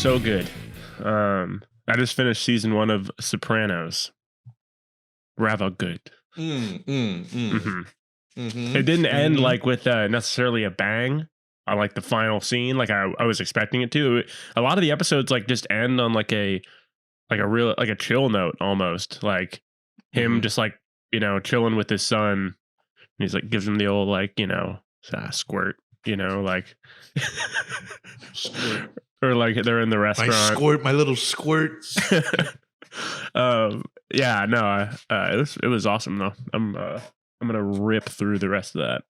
so good. I just finished season 1 of Sopranos. Rather good. It didn't end like with necessarily a bang on like the final scene, like I was expecting it to. A lot of the episodes like just end on like a real like a chill note almost, like him just like chilling with his son. And he's like gives him the old like squirt, like Squirt. or like they're in the restaurant. My little squirt. Yeah, no, it was awesome though. I'm gonna rip through the rest of that.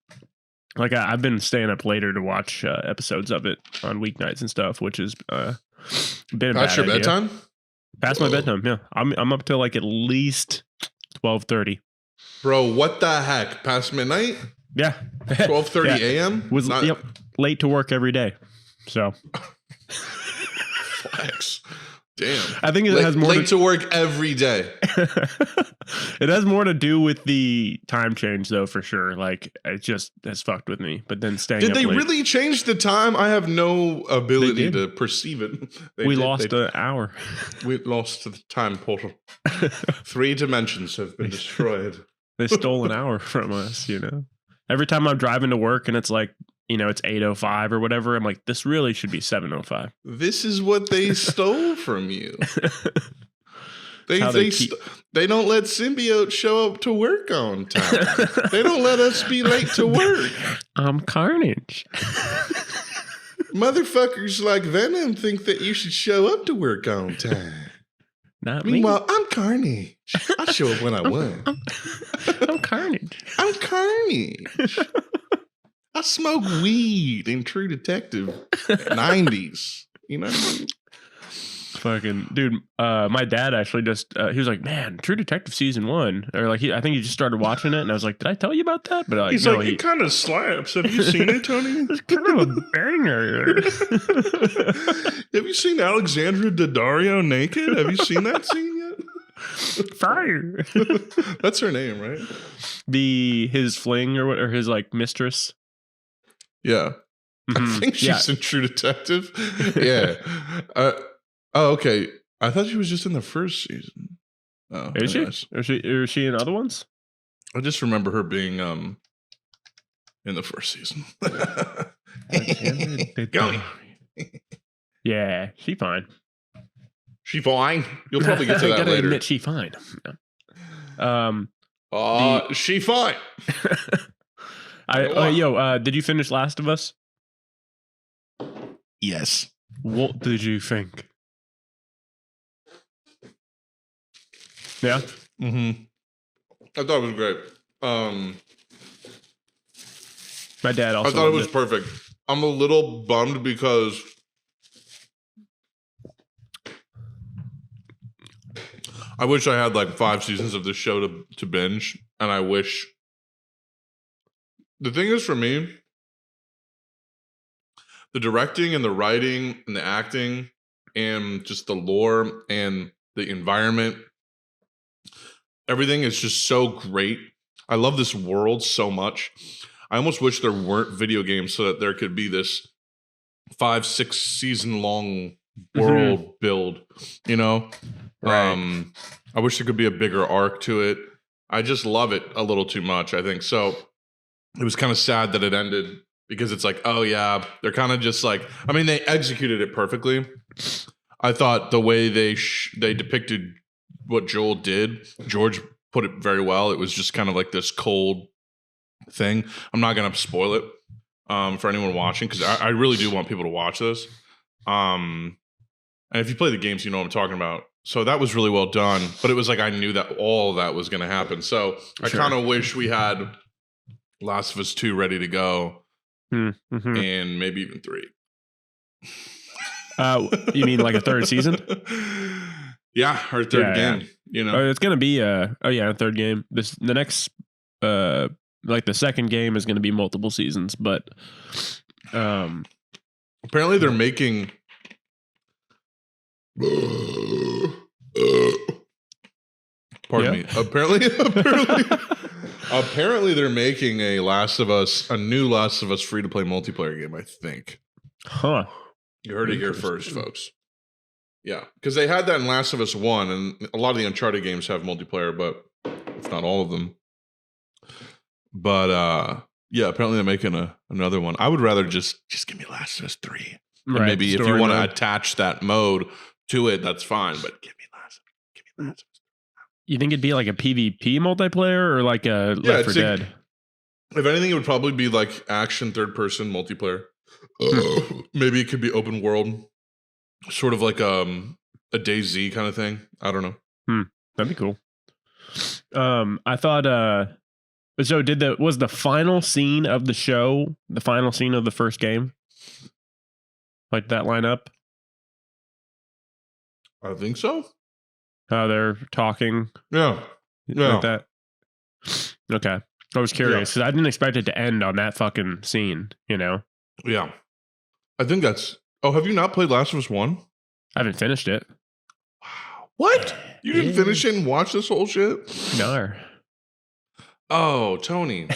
Like I've been staying up later to watch episodes of it on weeknights and stuff, which has been past your bedtime. Past my bedtime, yeah. I'm up till like at least 12:30. Bro, what the heck? Past midnight? Yeah, 12:30 a.m. Was late to work every day, so flex. Damn. I think it has more to work every day. It has more to do with the time change, though, for sure. Like it just has fucked with me. But then staying. Did up they late, really change the time? I have no ability to perceive it. We lost an hour. We lost the time portal. 3 dimensions have been destroyed. They stole an hour from us. Every time I'm driving to work and it's like it's 8:05 or whatever, I'm like, this really should be 7:05. This is what they stole from you. They don't let Symbiote show up to work on time. They don't let us be late to work. I'm Carnage. Motherfuckers like Venom think that you should show up to work on time. Not me. Meanwhile, I'm Carnage. I show up when I want. I'm Carnage. I'm Carnage. I smoke weed in True Detective 90s. You know what I mean? Fucking dude, my dad actually just he was like, man, True Detective season 1, or like I think he just started watching it, and I was like, did I tell you about that? But he's like, it kind of slaps. Have you seen it, Tony? It's kind of a banger. Have you seen Alexandra Daddario naked? Have you seen that scene yet? Fire. That's her name, right? His fling or his like mistress. Yeah. I think she's in True Detective. Yeah. Oh, okay. I thought she was just in the first season. Oh, is she? Is she in other ones? I just remember her being in the first season. Go. Yeah, she fine. She fine. You'll probably get to that later. Admit she fine. She fine. Did you finish Last of Us? Yes. What did you think? Yeah. I thought it was great. My dad also. I thought it was perfect. I'm a little bummed because I wish I had like 5 seasons of this show to binge, and I wish. The thing is, for me, the directing and the writing and the acting and just the lore and the environment, everything is just so great. I love this world so much. I almost wish there weren't video games so that there could be this 5-6 season long world build, Right. I wish there could be a bigger arc to it. I just love it a little too much, I think. So it was kind of sad that it ended because it's like, oh yeah, they're kind of just like, I mean, they executed it perfectly. I thought the way they depicted what Joel did, George put it very well. It was just kind of like this cold thing. I'm not going to spoil it for anyone watching because I really do want people to watch this. And if you play the games, you know what I'm talking about. So that was really well done. But it was like I knew that all of that was going to happen. So I kind of wish we had Last of Us 2 ready to go. And maybe even 3. You mean like a third season? Yeah, or third game. It's gonna be a third game. The next like the second game is gonna be multiple seasons, but apparently they're making pardon me. Apparently they're making a new Last of Us free to play multiplayer game, I think. Huh. You heard it here first, folks. Yeah, because they had that in Last of Us 1, and a lot of the Uncharted games have multiplayer, but if not all of them. But yeah, apparently they're making another one. I would rather just give me Last of Us 3. And maybe if you want to attach that mode to it, that's fine. But give me Last of Us. You think it'd be like a PvP multiplayer or like a Left 4 Dead? If anything, it would probably be like action third-person multiplayer. Maybe it could be open world, sort of like a DayZ kind of thing. I don't know. That'd be cool. I thought. So was the final scene of the show the final scene of the first game? Like that line up? I think so. How they're talking. Yeah. Like that. Okay. I was curious because I didn't expect it to end on that fucking scene, you know? Yeah. I think that's... Oh, have you not played Last of Us 1? I haven't finished it. Wow. What? You didn't finish it and watch this whole shit? No. Oh, Tony.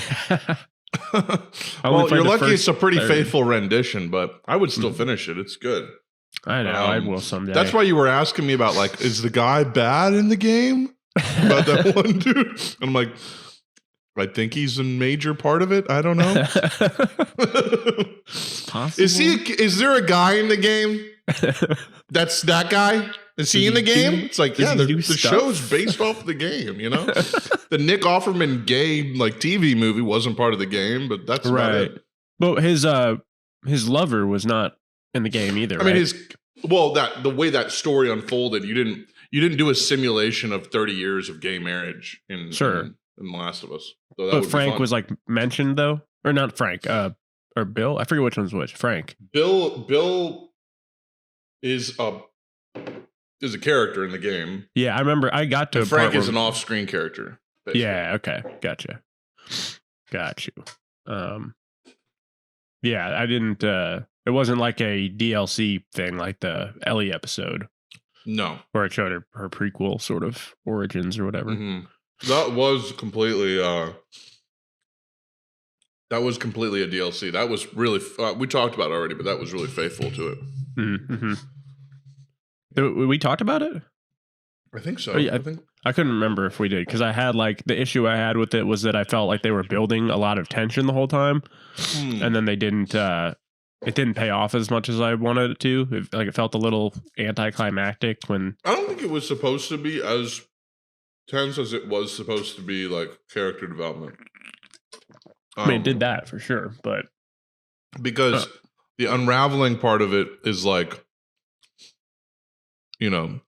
Well, you're lucky it's a pretty faithful rendition, but I would still finish it. It's good. I know. I will someday. That's why you were asking me about, like, is the guy bad in the game? About that one dude? And I'm like, I think he's a major part of it. I don't know. It's possible. Is there a guy in the game? That's that guy? Is he in the game? It's like, yeah, the show's based off the game, you know? The Nick Offerman gay, like, TV movie wasn't part of the game, but that's about it. But his lover was not in the game either. I mean, the way that story unfolded, you didn't do a simulation of 30 years of gay marriage in The Last of Us. So but Frank was like mentioned though, or not Frank, or Bill. I forget which one's which. Frank. Bill is a character in the game. Yeah, I remember. I got to. And Frank is an off-screen character. Basically. Yeah. Okay. Gotcha. Got you. Yeah, I didn't. It wasn't like a DLC thing like the Ellie episode. No, where it showed her prequel sort of origins or whatever. Mm-hmm. That was completely. That was completely a DLC. That was really. We talked about it already, but that was really faithful to it. Mm-hmm. We talked about it. I think so. Oh, yeah, I couldn't remember if we did because I had like the issue I had with it was that I felt like they were building a lot of tension the whole time, and then they didn't. It didn't pay off as much as I wanted it to. It felt a little anticlimactic when. I don't think it was supposed to be as tense as it was supposed to be, like character development. I mean, it did that for sure, but because the unraveling part of it is like, you know,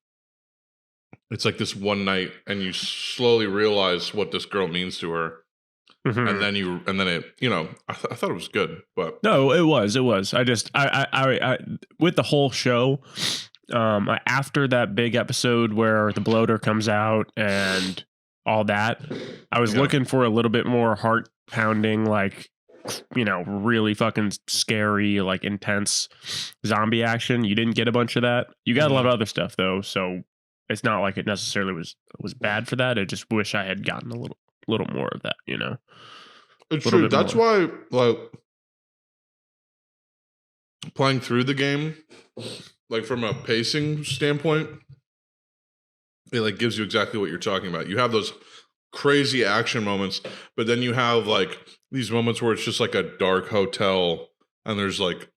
it's like this one night, and you slowly realize what this girl means to her. Mm-hmm. And then it, you know, I thought it was good, but no, it was. I with the whole show, after that big episode where the bloater comes out and all that, I was looking for a little bit more heart pounding, like, you know, really fucking scary, like intense zombie action. You didn't get a bunch of that. You got a lot of other stuff though, so it's not like it necessarily was bad for that. I just wish I had gotten a little more of that, you know. It's true. That's why, like, playing through the game, like from a pacing standpoint, it like gives you exactly what you're talking about. You have those crazy action moments, but then you have like these moments where it's just like a dark hotel and there's like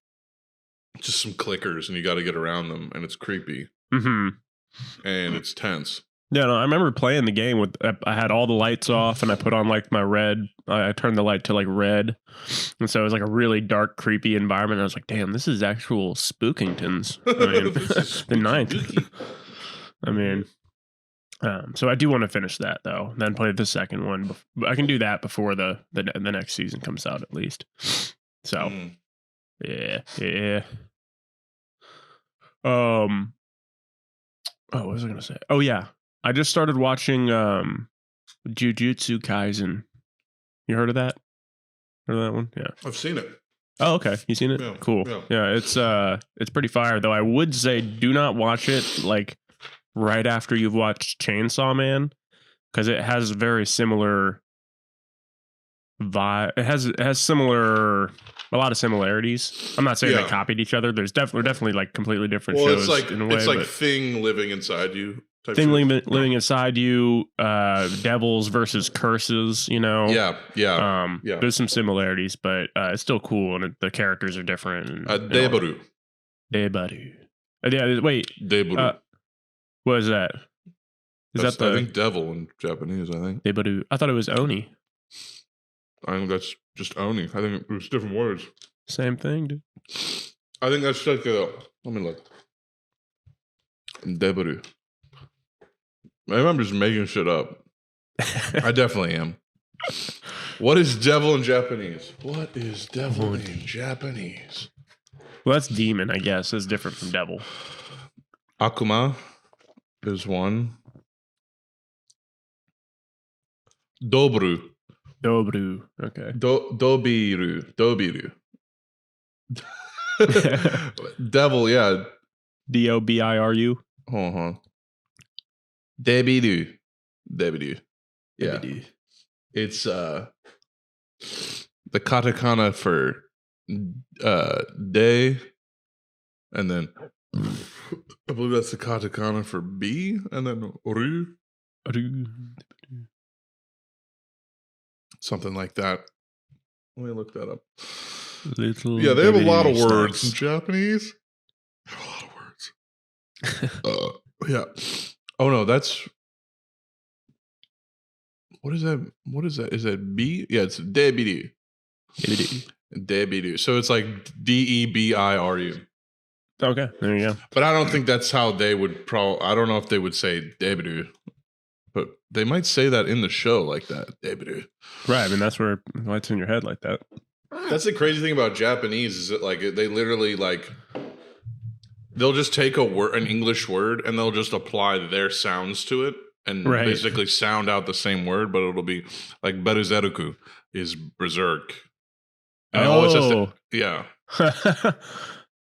just some clickers and you got to get around them and it's creepy. Mm-hmm. And it's tense. Yeah, no, I remember playing the game with, I had all the lights off and I put on like my red, I turned the light to like red. And so it was like a really dark, creepy environment. I was like, damn, this is actual Spookingtons. I mean, the 9th. I mean, so I do want to finish that though, then play the second one. I can do that before the next season comes out at least. So, yeah. Oh, what was I going to say? Oh, yeah. I just started watching Jujutsu Kaisen. You heard of that? Heard of that one? Yeah. I've seen it. Oh, okay. You seen it? Yeah, cool. Yeah, it's pretty fire though. I would say do not watch it like right after you've watched Chainsaw Man because it has very similar vibe. It has a lot of similarities. I'm not saying they copied each other. There's definitely like completely different shows in a way. It's like Thing living inside you. Thing living inside you, devils versus curses, you know. Yeah. There's some similarities, but it's still cool, and the characters are different. Debaru. Yeah, wait. Debaru. What is that? I think devil in Japanese, I think. Debaru. I thought it was Oni. I think that's just Oni. I think it's different words. Same thing, dude. I think that's like let me look. Debaru. Maybe I'm just making shit up. I definitely am. What is devil in Japanese? What is devil in Japanese? Well, that's demon, I guess. It's different from devil. Akuma is one. Dobru. Okay. Dobiru. Devil, yeah. Dobiru. Debiru. Yeah. It's the katakana for de, and then I believe that's the katakana for B, and then ru. Something like that. Let me look that up. They have a lot of words in Japanese. They have a lot of words. Yeah. Oh no, that's. What is that? Is that B? Yeah, it's debiru. Debiru. So it's like Debiru. Okay, there you go. But I don't think that's how they would I don't know if they would say debiru. But they might say that in the show like that. Debiru. Right, I mean, that's why it's in your head like that. That's the crazy thing about Japanese is that like they literally like they'll just take an English word and they'll just apply their sounds to it and basically sound out the same word, but it'll be like Beruzeruku is berserk. And it always has to, yeah.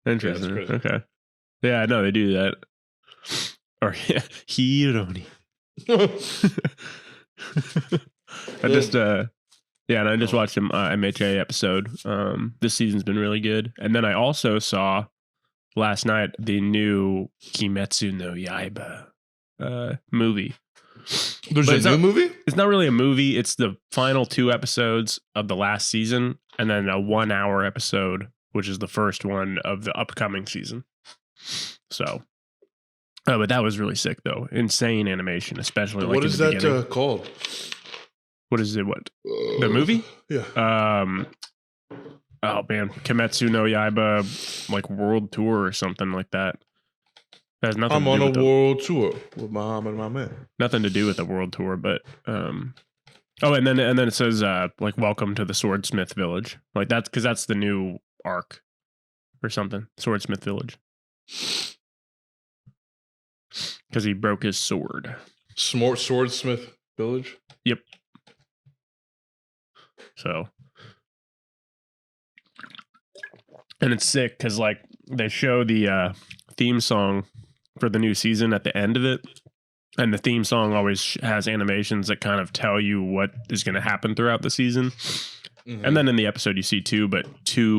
Interesting. Yeah, okay. Yeah, I know they do that. Or Hironi. I just watched an MHA episode. This season's been really good. And then I also saw last night the new Kimetsu no Yaiba movie. There's a new movie? It's not really a movie. It's the final 2 episodes of the last season, and then a 1-hour episode, which is the first one of the upcoming season. So, but that was really sick, though. Insane animation, especially. What is that called? What is it? What the movie? Yeah. Oh man, Kimetsu no Yaiba, like world tour or something like that. Has nothing. I'm on a world tour with my mom and my man. Nothing to do with the world tour, but oh, and then it says like welcome to the Swordsmith Village, like that's because that's the new arc or something. Swordsmith Village, because he broke his sword. Swordsmith Village. Yep. So, and it's sick because like they show the theme song for the new season at the end of it, and the theme song always has animations that kind of tell you what is going to happen throughout the season. Mm-hmm. And then in the episode you see 2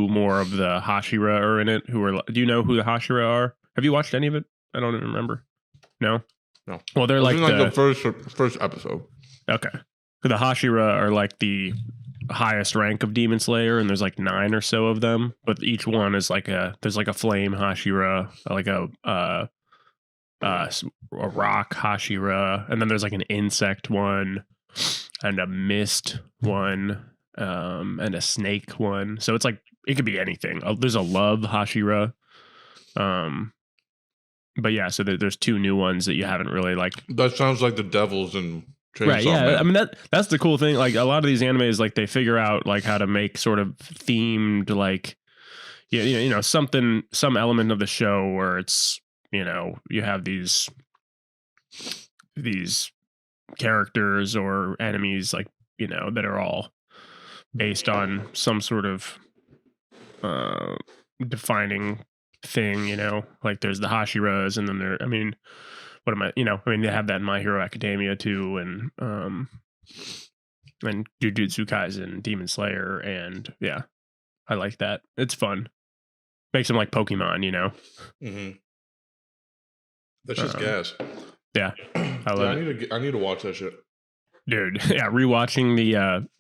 more of the Hashira are in it. Do you know who the Hashira are? Have you watched any of it? I don't even remember. No. Well, they're like the first episode. Okay. The Hashira are like the highest rank of Demon Slayer, and there's like 9 or so of them, but each one is like there's like a flame Hashira, like a rock Hashira, and then there's like an insect one and a mist one, and a snake one. So it's like it could be anything. There's a love Hashira. But yeah, so there's 2 new ones that you haven't really like. That sounds like the devils and Chainsaw right, yeah. Man. I mean that's the cool thing. Like a lot of these animes, like they figure out like how to make sort of themed, like some element of the show where it's you have these characters or enemies like that are all based on some sort of defining thing. Like there's the Hashiras, and then they have that in My Hero Academia too, and and Jujutsu Kaisen, Demon Slayer, and yeah, I like that. It's fun. Makes them like Pokemon, you know. That's just gas. Yeah, I love it. I need to watch that shit, dude. Yeah, rewatching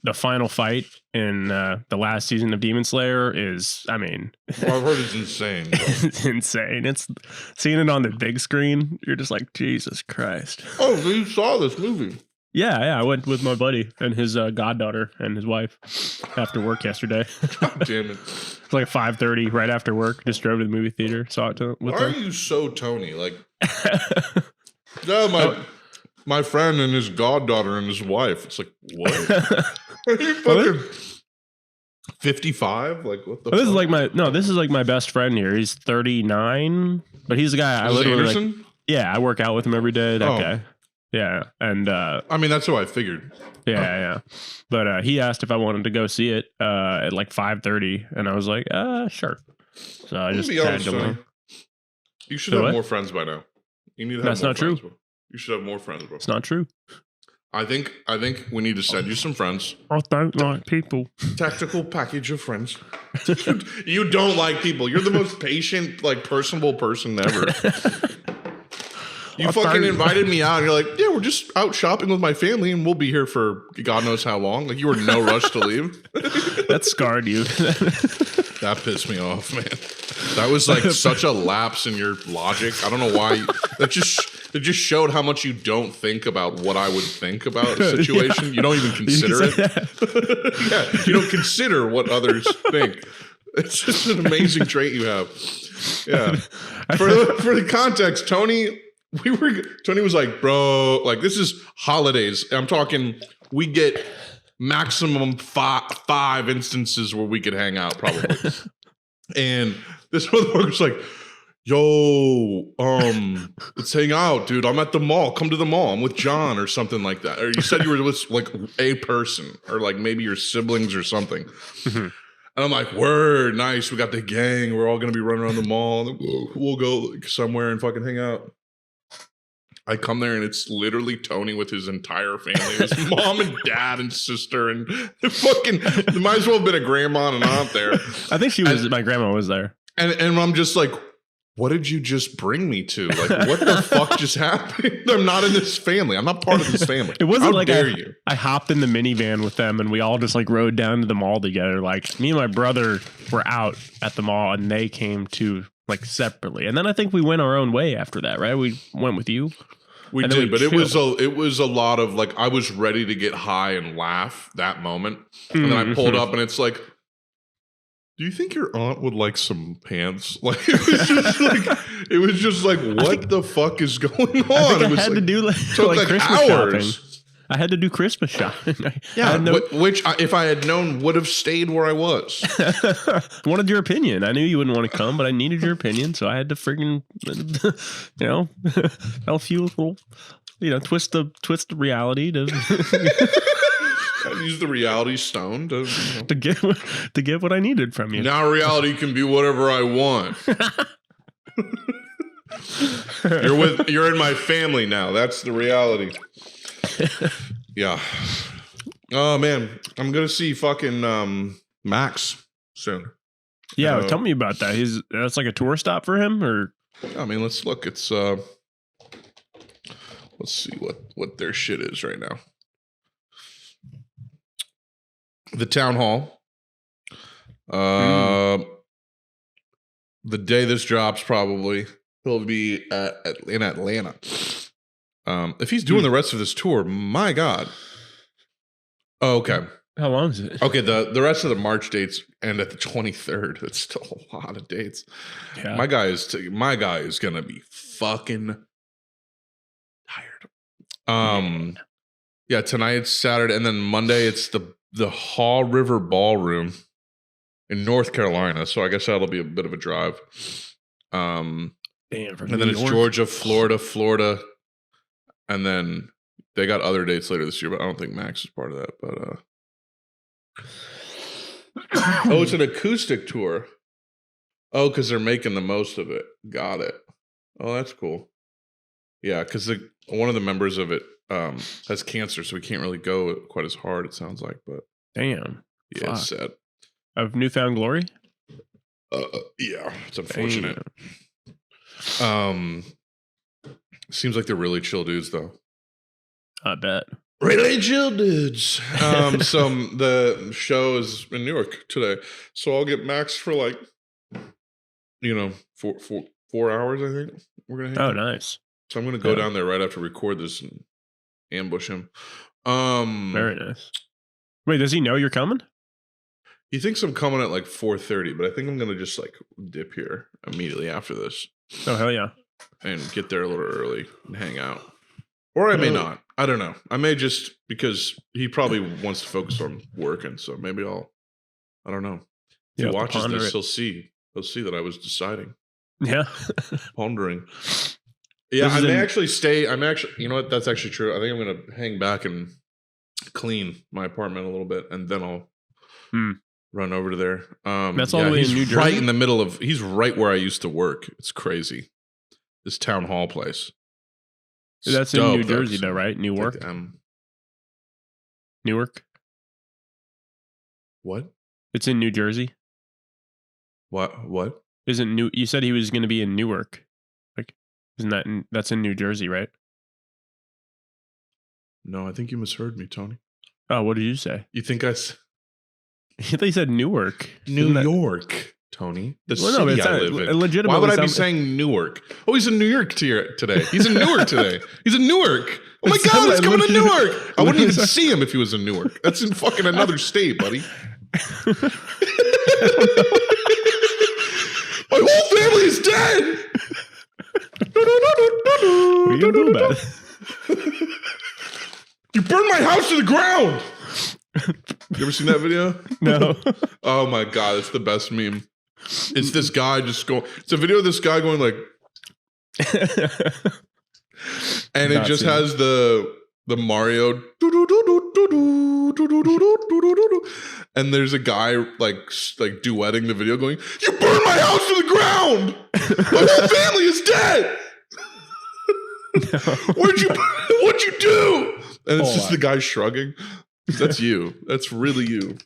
the final fight in the last season of Demon Slayer is, I mean, I've heard it's insane. It's insane. It's seeing it on the big screen. You're just like, Jesus Christ. Oh, so you saw this movie? Yeah. I went with my buddy and his goddaughter and his wife after work yesterday. God damn it! It's like 5:30 right after work. Just drove to the movie theater. Saw it with Why them. are you so Tony? Like, no, my friend and his goddaughter and his wife. It's like, what? Are you fucking 55? Like, what the? This is like my best friend here. He's 39, but he's the guy I literally like. Yeah, I work out with him every day. That guy. Yeah, and I mean, that's who I figured. Yeah. But he asked if I wanted to go see it at like 5:30, and I was like, sure. So I just tagged him. You should have more friends by now. You need to have That's more not friends, true. Bro. You should have more friends, bro. It's not true. I think we need to send you some friends. I don't like people. Tactical package of friends. You don't like people. You're the most patient, like, personable person ever. You fucking invited me out, and you're like, yeah, we're just out shopping with my family, and we'll be here for God knows how long. Like, you were in no rush to leave. That scarred you. That pissed me off, man. That was like such a lapse in your logic. I don't know why. It just showed how much you don't think about what I would think about a situation. You don't even consider it. Yeah, you don't consider what others think. It's just an amazing trait you have. Yeah. For the context, Tony was like, bro, like, this is holidays. I'm talking, we get maximum five instances where we could hang out, probably. And this motherfucker's like, yo, let's hang out, dude. I'm at the mall. Come to the mall. I'm with John or something like that. Or you said you were with like a person or like maybe your siblings or something. And I'm like, word, nice. We got the gang. We're all going to be running around the mall. We'll go somewhere and fucking hang out. I come there and it's literally Tony with his entire family, his mom and dad and sister, and fucking there might as well have been a grandma and an aunt there. I think my grandma was there. And I'm just like, what did you just bring me to? Like, what the fuck just happened? I'm not in this family. I'm not part of this family. It wasn't How like dare you? I hopped in the minivan with them and we all just like rode down to the mall together. Like, me and my brother were out at the mall and they came to like separately. And then I think we went our own way after that, right? We went with you. We did, but it was a lot of like, I was ready to get high and laugh that moment. And then I pulled up and it's like, do you think your aunt would like some pants? Like, it was just like, what the fuck is going on? I had to do like Christmas shopping. I had to do Christmas shopping. Which if I had known would have stayed where I was. I wanted your opinion. I knew you wouldn't want to come, but I needed your opinion, so I had to friggin', help you a little, twist the reality to use the reality stone to get what I needed from you. Now reality can be whatever I want. You're in my family now. That's the reality. Yeah. Oh man, I'm gonna see fucking Max soon. Yeah, tell me about that. That's like a tour stop for him, or? I mean, let's look. It's let's see what their shit is right now. The town hall. The day this drops, probably he'll be in Atlanta. If he's doing the rest of this tour, my God. Oh, okay. How long is it? Okay, the rest of the March dates end at the 23rd. That's still a lot of dates. Yeah. My guy is gonna be fucking tired. Yeah, tonight's Saturday, and then Monday it's the Haw River Ballroom in North Carolina. So I guess that'll be a bit of a drive. Damn, and then it's Georgia, Florida. And then they got other dates later this year, but I don't think Max is part of that. But oh, it's an acoustic tour. Oh, because they're making the most of it. Got it. Oh, that's cool. Yeah, because one of the members of it has cancer, so he can't really go quite as hard. It sounds like, but damn, yeah, it's sad. Of Newfound Glory. Yeah, it's unfortunate. Seems like they're really chill dudes, though. I bet. Really chill dudes. So the show is in Newark today, so I'll get maxed for like, 4 hours. I think we're gonna. Oh, nice. So I'm gonna go down there right after record this and ambush him. Very nice. Wait, does he know you're coming? He thinks I'm coming at like 4:30, but I think I'm gonna just like dip here immediately after this. Oh, hell yeah. And get there a little early and hang out. Or I may not. I don't know. I may just, because he probably wants to focus on working, so maybe I don't know. If he watches this, he'll see that I was deciding. Yeah. Pondering. Yeah, I may actually stay. You know what? That's actually true. I think I'm going to hang back and clean my apartment a little bit, and then I'll run over to there. That's all the way in New Jersey? Right in the middle of, he's right where I used to work. It's crazy. This town hall place. That's in New Jersey, though, right? Newark? Newark? What? It's in New Jersey? What? Isn't New? You said he was going to be in Newark. Like, isn't that's in New Jersey, right? No, I think you misheard me, Tony. Oh, what did you say? You think I thought you said Newark. New York, Tony. The city I live in. Legitimately, why would I be saying Newark? Oh, he's in New York today. He's in Newark today. He's in Newark. Oh my God, he's coming to Newark. I wouldn't even see him if he was in Newark. That's in fucking another state, buddy. My whole family is dead. What are you gonna do about it? You burned my house to the ground. You ever seen that video? No. Oh my God, it's the best meme. It's this guy just going. It's a video of this guy going like, and it just has the Mario, and there's a guy like duetting the video going, "You burned my house to the ground. My whole family is dead. No. What'd you do?" And it's just the guy shrugging. That's you. That's really you.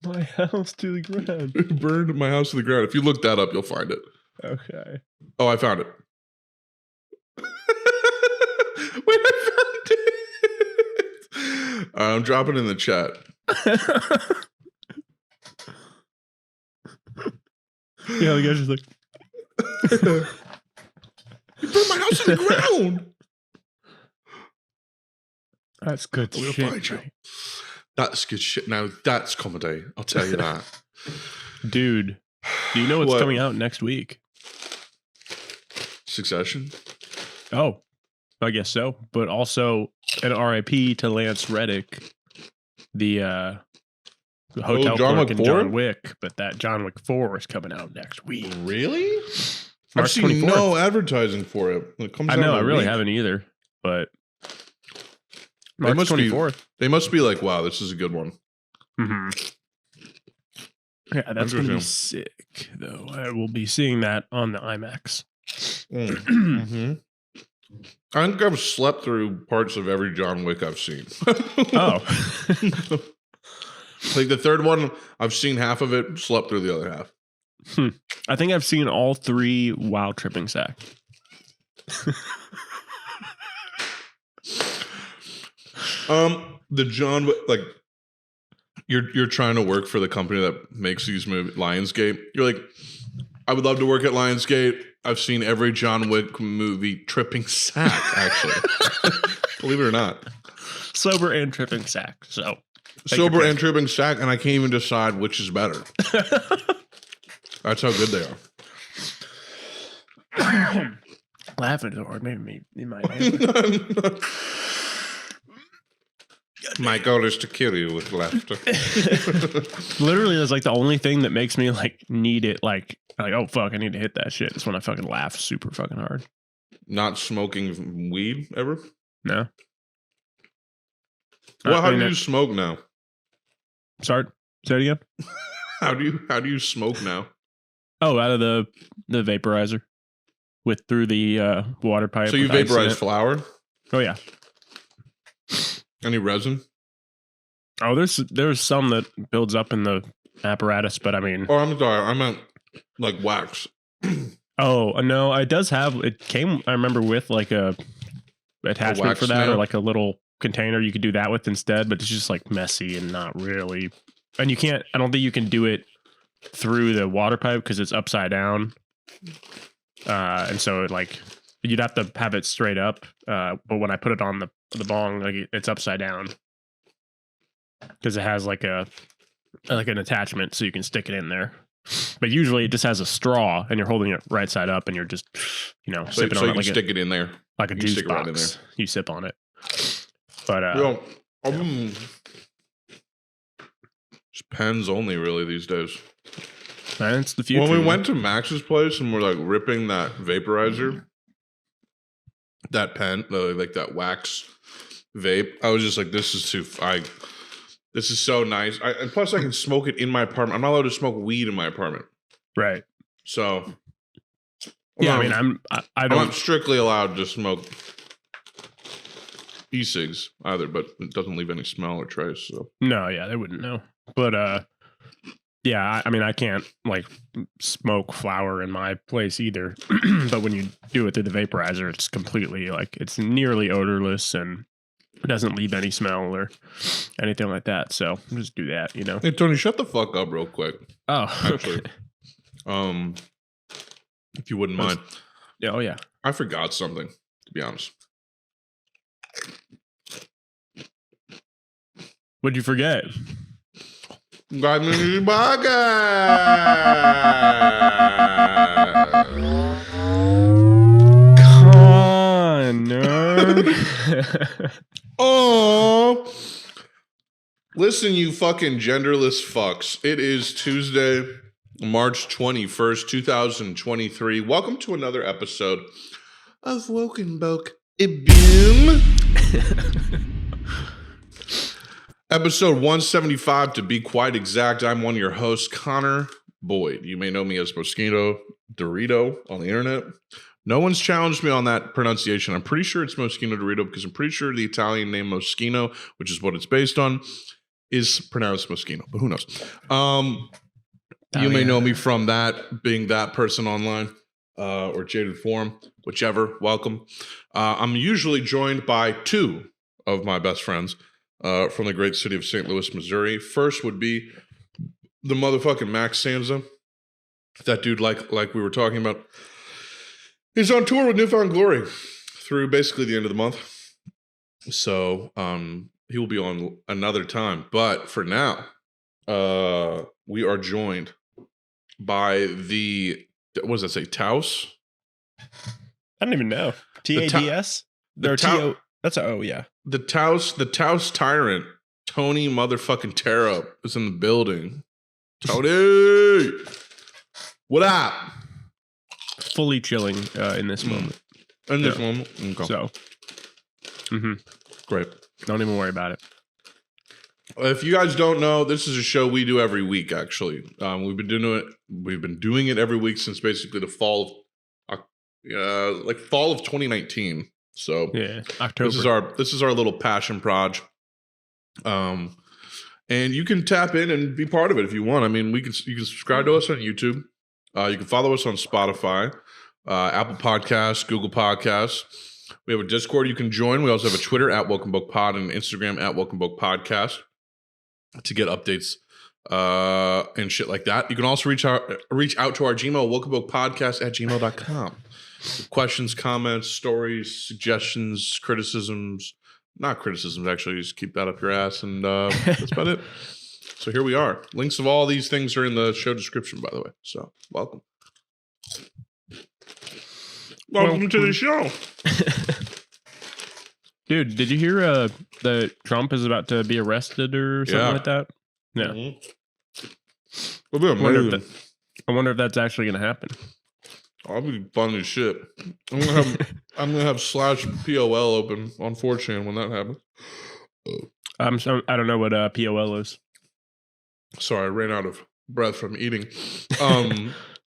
My house to the ground. Burned my house to the ground. If you look that up, you'll find it. Okay. Oh, I found it. Wait, I found it. I'm dropping it in the chat. Yeah, the guy's just like, you burned my house to the ground. That's good shit. Find you. That's good shit. Now that's comedy. I'll tell you that. Dude, do you know what's coming out next week? Succession? Oh, I guess so. But also an RIP to Lance Reddick, the hotel clerk in John Wick. But that John Wick 4 is coming out next week. Really? March I've seen 24th. no advertising for it. It comes I know, I really haven't either. But March 24th. They must be like, wow, this is a good one. Mm-hmm. Yeah, that's going to be sick, though. I will be seeing that on the IMAX. Mm-hmm. I think I've slept through parts of every John Wick I've seen. Oh. Like the third one, I've seen half of it, slept through the other half. I think I've seen all 3 while tripping sack. The John Wick, like, you're trying to work for the company that makes these movies, Lionsgate. You're like, I would love to work at Lionsgate. I've seen every John Wick movie tripping sack, actually. Believe it or not. Sober and tripping sack. So sober and tripping sack, and I can't even decide which is better. That's how good they are. Laughing or maybe you might. My goal is to kill you with laughter. Literally, that's like the only thing that makes me like need it. Like, oh fuck, I need to hit that shit. It's when I fucking laugh super fucking hard. Not smoking weed ever? No. Well, how do you smoke now? Sorry, say it again. How do you smoke now? Oh, out of the vaporizer through the water pipe. So you vaporize flour? Oh yeah. Any resin? Oh, there's some that builds up in the apparatus, but I mean... Oh, I'm sorry. I meant like wax. Oh, no, it does have... It came, I remember, with like a attachment for that, snail? or like a little container you could do that with instead, but it's just like messy and not really... And you can't... I don't think you can do it through the water pipe because it's upside down. And so like you'd have to have it straight up. But when I put it on the bong, like it's upside down because it has like an attachment so you can stick it in there. But usually it just has a straw and you're holding it right side up and you're just, sipping on it. You stick it in there. Like a juice box. Right in there. You sip on it. But, it's pens only really these days. Man, it's the future. When we went to Max's place and we're like ripping that vaporizer, that pen, like that wax vape, I was just like, this is so nice. And plus I can smoke it in my apartment. I'm not allowed to smoke weed in my apartment. Right. So yeah, I mean, I'm not strictly allowed to smoke e-cigs either, but it doesn't leave any smell or trace. So no, yeah, they wouldn't know. But yeah, I mean, I can't like smoke flower in my place either. But when you do it through the vaporizer, it's completely like it's nearly odorless and it doesn't leave any smell or anything like that. So just do that, Hey, Tony, shut the fuck up real quick. Oh, actually, if you wouldn't mind. Yeah. Oh, yeah. I forgot something, to be honest. What'd you forget? Got me podcast. Connor. Oh, listen, you fucking genderless fucks. It is Tuesday, March 21st, 2023. Welcome to another episode of Wokenbokepodcast. Episode 175, to be quite exact. I'm one of your hosts, Connor Boyd. You may know me as Mosquito Dorito on the internet. No one's challenged me on that pronunciation. I'm pretty sure it's Moschino Dorito because I'm pretty sure the Italian name Moschino, which is what it's based on, is pronounced Moschino, but who knows? You may know me from that, being that person online or Jaded Forum, whichever. Welcome. I'm usually joined by two of my best friends from the great city of St. Louis, Missouri. First would be the motherfucking Max Sanza. That dude, like we were talking about, he's on tour with Newfound Glory through basically the end of the month. So he will be on another time. But for now, we are joined by what does that say, Taos? I don't even know. TADS? That's an O, yeah. The Taos tyrant, Tony motherfucking Taro, is in the building. Tony! What up? Fully chilling in this moment. In this moment? Okay. So. Great. Don't even worry about it. If you guys don't know, this is a show we do every week, actually. We've been doing it every week since basically the fall of 2019. So yeah, October. This is our little passion project. And you can tap in and be part of it if you want. I mean, you can subscribe to us on YouTube. You can follow us on Spotify, Apple Podcasts, Google Podcasts. We have a Discord you can join. We also have a Twitter at WokenBokepod and an Instagram at WokenBokepodcast to get updates and shit like that. You can also reach out to our Gmail, wokenbokepodcast@gmail.com. Questions, comments, stories, suggestions, criticisms. Not criticisms, actually. Just keep that up your ass. And that's about it. So here we are. Links of all these things are in the show description, by the way. So welcome. Welcome to the show. Dude, did you hear that Trump is about to be arrested or something like that? Yeah. Mm-hmm. I wonder if that's actually going to happen. I'll be fun as shit. I'm gonna have /POL open on 4chan when that happens. I don't know what POL is. Sorry, I ran out of breath from eating.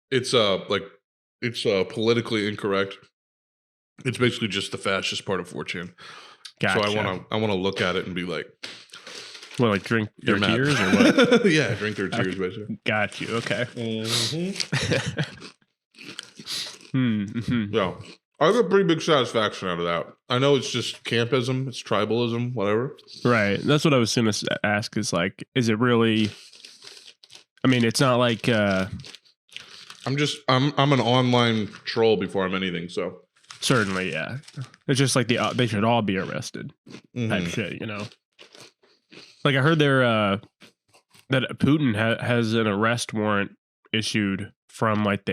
It's politically incorrect. It's basically just the fascist part of 4chan. Gotcha. So I want to look at it and be like, well, like drink their tears or what? Yeah, drink their tears, basically. Got you. Okay. Yeah, I have a pretty big satisfaction out of that. I know it's just campism, it's tribalism, whatever. Right. That's what I was going to ask. Is like, is it really? I mean, it's not like. I'm an online troll before I'm anything. So certainly, yeah. It's just like they should all be arrested. Type shit, you know. Like I heard that Putin has an arrest warrant issued from like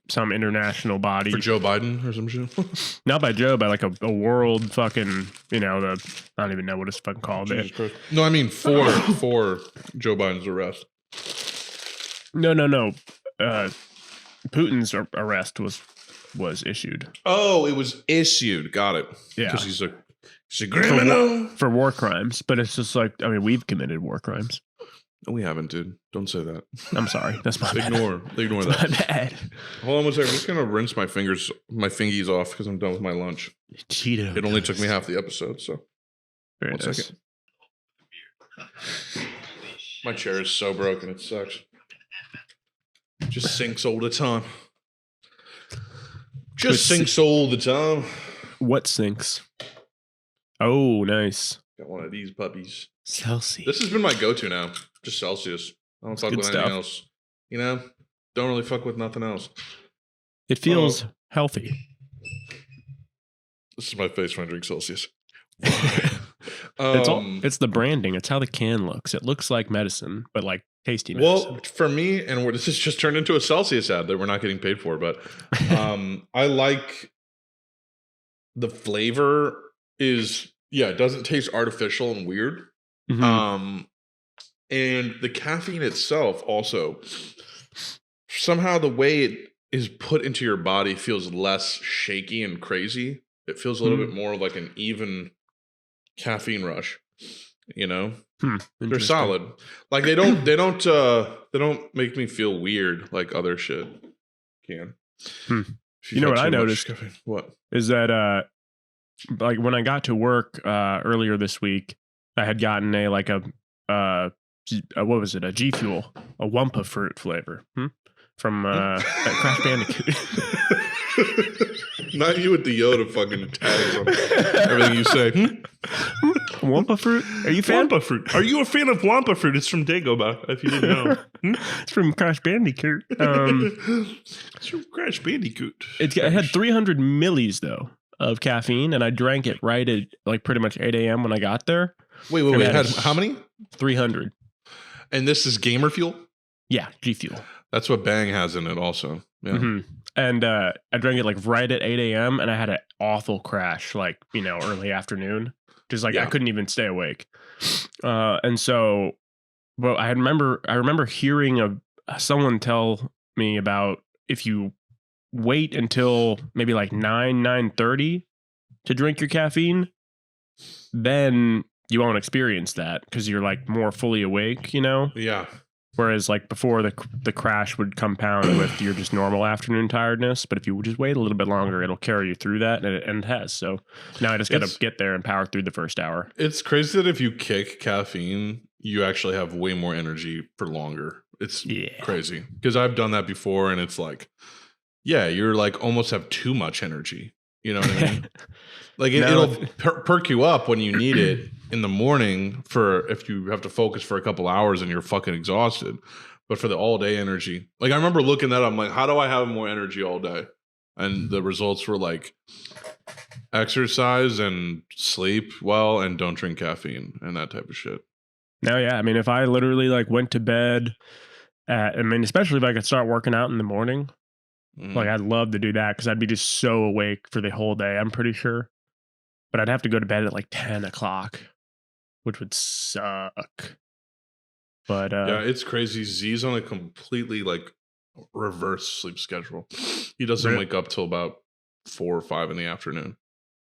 some international body for Joe Biden or some shit. Not by Joe, by like a world fucking, you know, I don't even know what it's fucking called. No, I mean for Joe Biden's arrest. No. Putin's arrest was issued. Oh, it was issued. Got it. Yeah, because he's a criminal for war crimes. But it's just like, I mean, we've committed war crimes. No, we haven't, dude. Don't say that. I'm sorry. That's my bad. Ignore that. My bad. Hold on one second. I'm just gonna rinse my fingies off because I'm done with my lunch. Cheeto. It only took me half the episode, so. Very one nice. second. My chair is so broken, it sucks. Just sinks all the time. Sinks all the time. What sinks? Oh, nice. Got one of these puppies. Celsius. This has been my go-to now. Just Celsius. I don't fuck with anything else. You know? Don't really fuck with nothing else. It feels healthy. This is my face when I drink Celsius. It's the branding. It's how the can looks. It looks like medicine, but like tasty medicine. Well, for me, and this has just turned into a Celsius ad that we're not getting paid for, but I like the flavor it doesn't taste artificial and weird. Mm-hmm. And the caffeine itself also, somehow the way it is put into your body feels less shaky and crazy. It feels a little bit more like an even caffeine rush, you know? They're solid. Like they don't make me feel weird like other shit can. You know what I noticed? What is that like when I got to work earlier this week, I had gotten what was it? A G Fuel, a wumpa fruit flavor from Crash Bandicoot. Not you with the Yoda fucking tags on everything you say. Wumpa fruit? Are you a fan? Wumpa fruit. Are you a fan of Wumpa fruit? It's from Dagobah, if you didn't know. It's from Crash Bandicoot. It's from Crash Bandicoot. It had 300 millis though of caffeine, and I drank it right at like pretty much 8 a.m. when I got there. Wait. It had how many? 300. And this is Gamer Fuel? Yeah, G Fuel. That's what Bang has in it also. Yeah. Mm-hmm. And I drank it like right at 8 a.m. and I had an awful crash, like, you know, early afternoon. Just like I couldn't even stay awake. And so, well, I remember hearing someone tell me about if you wait until maybe like 9:30 to drink your caffeine, then you won't experience that because you're like more fully awake, you know? Yeah. Whereas like before the crash would compound with your just normal afternoon tiredness. But if you just wait a little bit longer, it'll carry you through that. And it has. So now I just got to get there and power through the first hour. It's crazy that if you kick caffeine, you actually have way more energy for longer. It's crazy because I've done that before and it's like, you're like almost have too much energy. You know what I mean? Like it'll perk you up when you need it in the morning for if you have to focus for a couple hours and you're fucking exhausted. But for the all day energy, like I remember looking at it, I'm like, how do I have more energy all day? And the results were like exercise and sleep well and don't drink caffeine and that type of shit. No, yeah. I mean, if I literally like went to bed especially if I could start working out in the morning, like I'd love to do that because I'd be just so awake for the whole day, I'm pretty sure. But I'd have to go to bed at like 10 o'clock, which would suck. But it's crazy. Z's on a completely like reverse sleep schedule. He doesn't wake up till about 4 or 5 in the afternoon,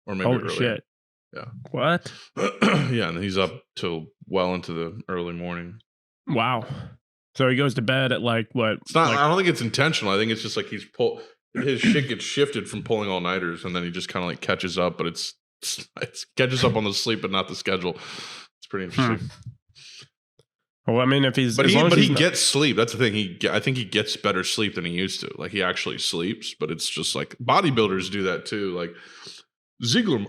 or maybe earlier. Shit. Yeah. What? Yeah, and he's up till well into the early morning. Wow. So he goes to bed at like what? It's not. I don't think it's intentional. I think it's just like his shit gets shifted from pulling all nighters, and then he just kind of like catches up. But it's It catches up on the sleep, but not the schedule. It's pretty interesting. Well, I mean, if he's but he gets sleep. That's the thing. I think he gets better sleep than he used to. Like he actually sleeps, but it's just like bodybuilders do that too. Like Ziegler,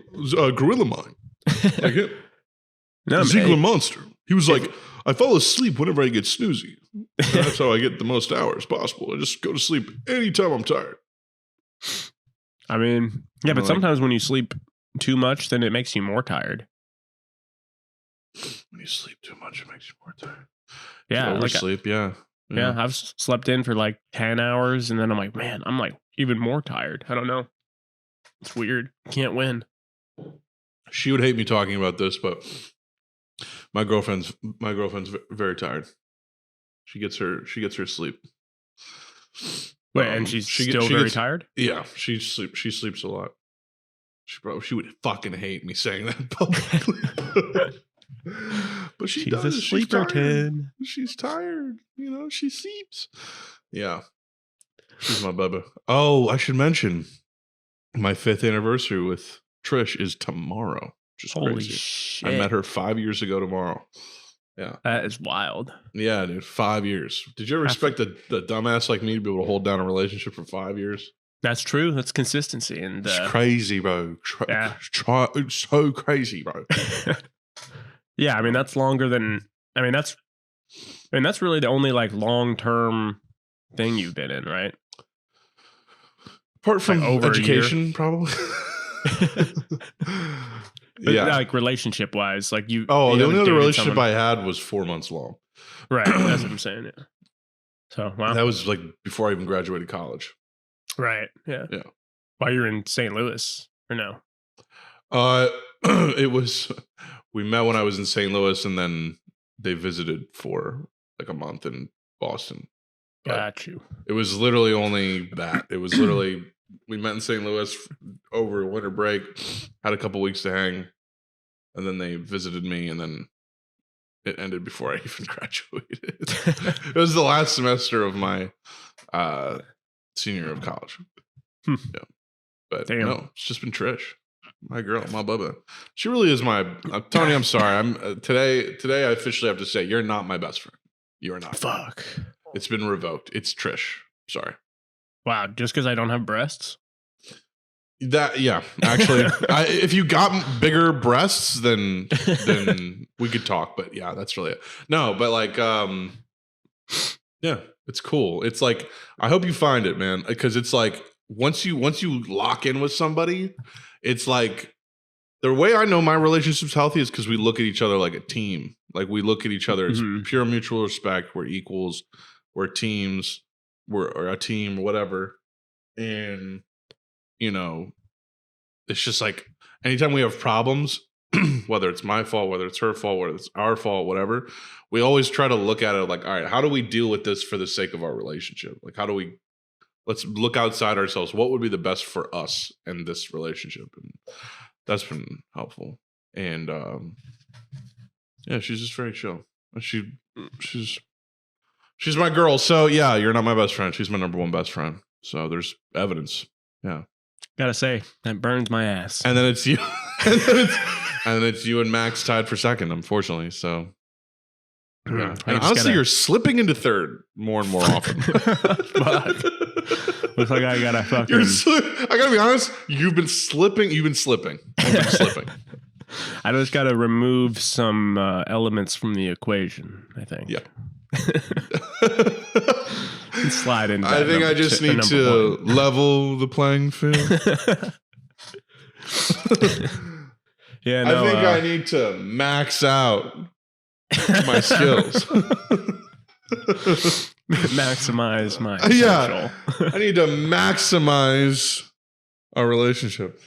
Gorilla Mind, like him. No, Ziegler Monster. He was like, I fall asleep whenever I get snoozy. That's how I get the most hours possible. I just go to sleep anytime I'm tired. I mean, yeah, but sometimes when you sleep too much, then it makes you more tired. When you sleep too much, it makes you more tired. Yeah. Oversleep, yeah. I've slept in for like 10 hours and then I'm like, man, I'm like even more tired. I don't know. It's weird. Can't win. She would hate me talking about this, but my girlfriend's very tired. She gets her sleep. Wait, and she's still very tired? Yeah, she sleeps a lot. She would fucking hate me saying that publicly. But she's a sleeperton. She's tired. You know, she sleeps. Yeah. She's my bubba. Oh, I should mention my 5th anniversary with Trish is tomorrow. Just holy crazy. Shit. I met her 5 years ago tomorrow. Yeah. That is wild. Yeah, dude. 5 years. Did you ever expect the dumbass like me to be able to hold down a relationship for 5 years? That's true. That's consistency. And it's crazy, bro. It's so crazy, bro. Yeah, I mean that's longer than that's really the only like long-term thing you've been in, right? Apart from like education, probably. Yeah, like relationship wise, like you. Oh, the only other relationship I had was 4 months long. Right, that's what I'm saying. Yeah. So wow, that was like before I even graduated college. Right. Yeah. Yeah. While you're in St. Louis, or no? It was. We met when I was in St. Louis, and then they visited for like a month in Boston. Got you. It was literally only that. It was literally we met in St. Louis over winter break, had a couple weeks to hang, and then they visited me, and then it ended before I even graduated. It was the last semester of my senior year of college. Yeah, but no, it's just been Trish. My girl, my bubba. She really is my Tony. I'm sorry. I'm today. I officially have to say you're not my best friend. You are not. Fuck. It's been revoked. It's Trish. Sorry. Wow. Just because I don't have breasts. Yeah. Actually, if you got bigger breasts, then we could talk. But yeah, that's really it. No, but like, yeah, it's cool. It's like I hope you find it, man, because it's like once you lock in with somebody. It's like the way I know my relationship's healthy is because we look at each other like a team. Like we look at each other as pure mutual respect. We're equals. We're teams. We're a team, whatever. And, you know, it's just like anytime we have problems, whether it's my fault, whether it's her fault, whether it's our fault, whatever, we always try to look at it like, all right, how do we deal with this for the sake of our relationship? Like, let's look outside ourselves. What would be the best for us in this relationship? And that's been helpful. And yeah, she's just very chill. She's my girl. So yeah, you're not my best friend. She's my number one best friend. So there's evidence. Yeah. Gotta say, that burns my ass. And then it's you. and then it's you and Max tied for second, unfortunately. So yeah. And honestly, you're slipping into third more and more often. Fuck. Looks like I gotta fucking. I gotta be honest. You've been slipping. I just gotta remove some elements from the equation. I think. Yeah. Slide in. I think I just need to level the playing field. Yeah. No, I think I need to max out my skills. Maximize my potential. Yeah, I need to maximize our relationship.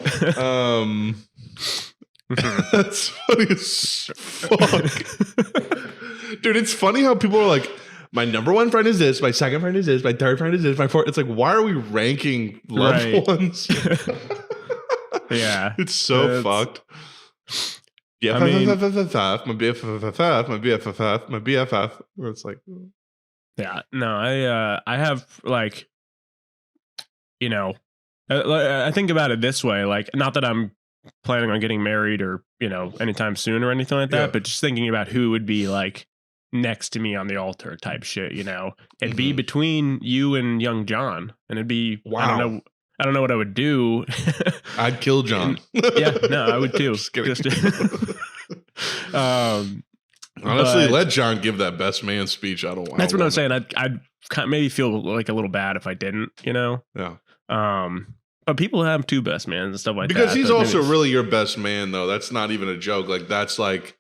That's funny as fuck. Dude, it's funny how people are like, my number one friend is this, my second friend is this, my third friend is this, my fourth. It's like, why are we ranking loved ones? Yeah. It's so fucked. Yeah, I mean, my BFF, my BFF, my BFF. It's like, yeah, no, I have like, you know, I think about it this way, like, not that I'm planning on getting married or, anytime soon or anything like that, but just thinking about who would be like next to me on the altar type shit, it'd be between you and young John, and it'd be, wow. I don't know what I would do. I'd kill John. I would too. Honestly, let John give that best man speech. I don't want. That's what I'm saying. I'd maybe feel like a little bad if I didn't, Yeah. But people have two best mans and stuff like because that. Because he's also really your best man, though. That's not even a joke. Like that's like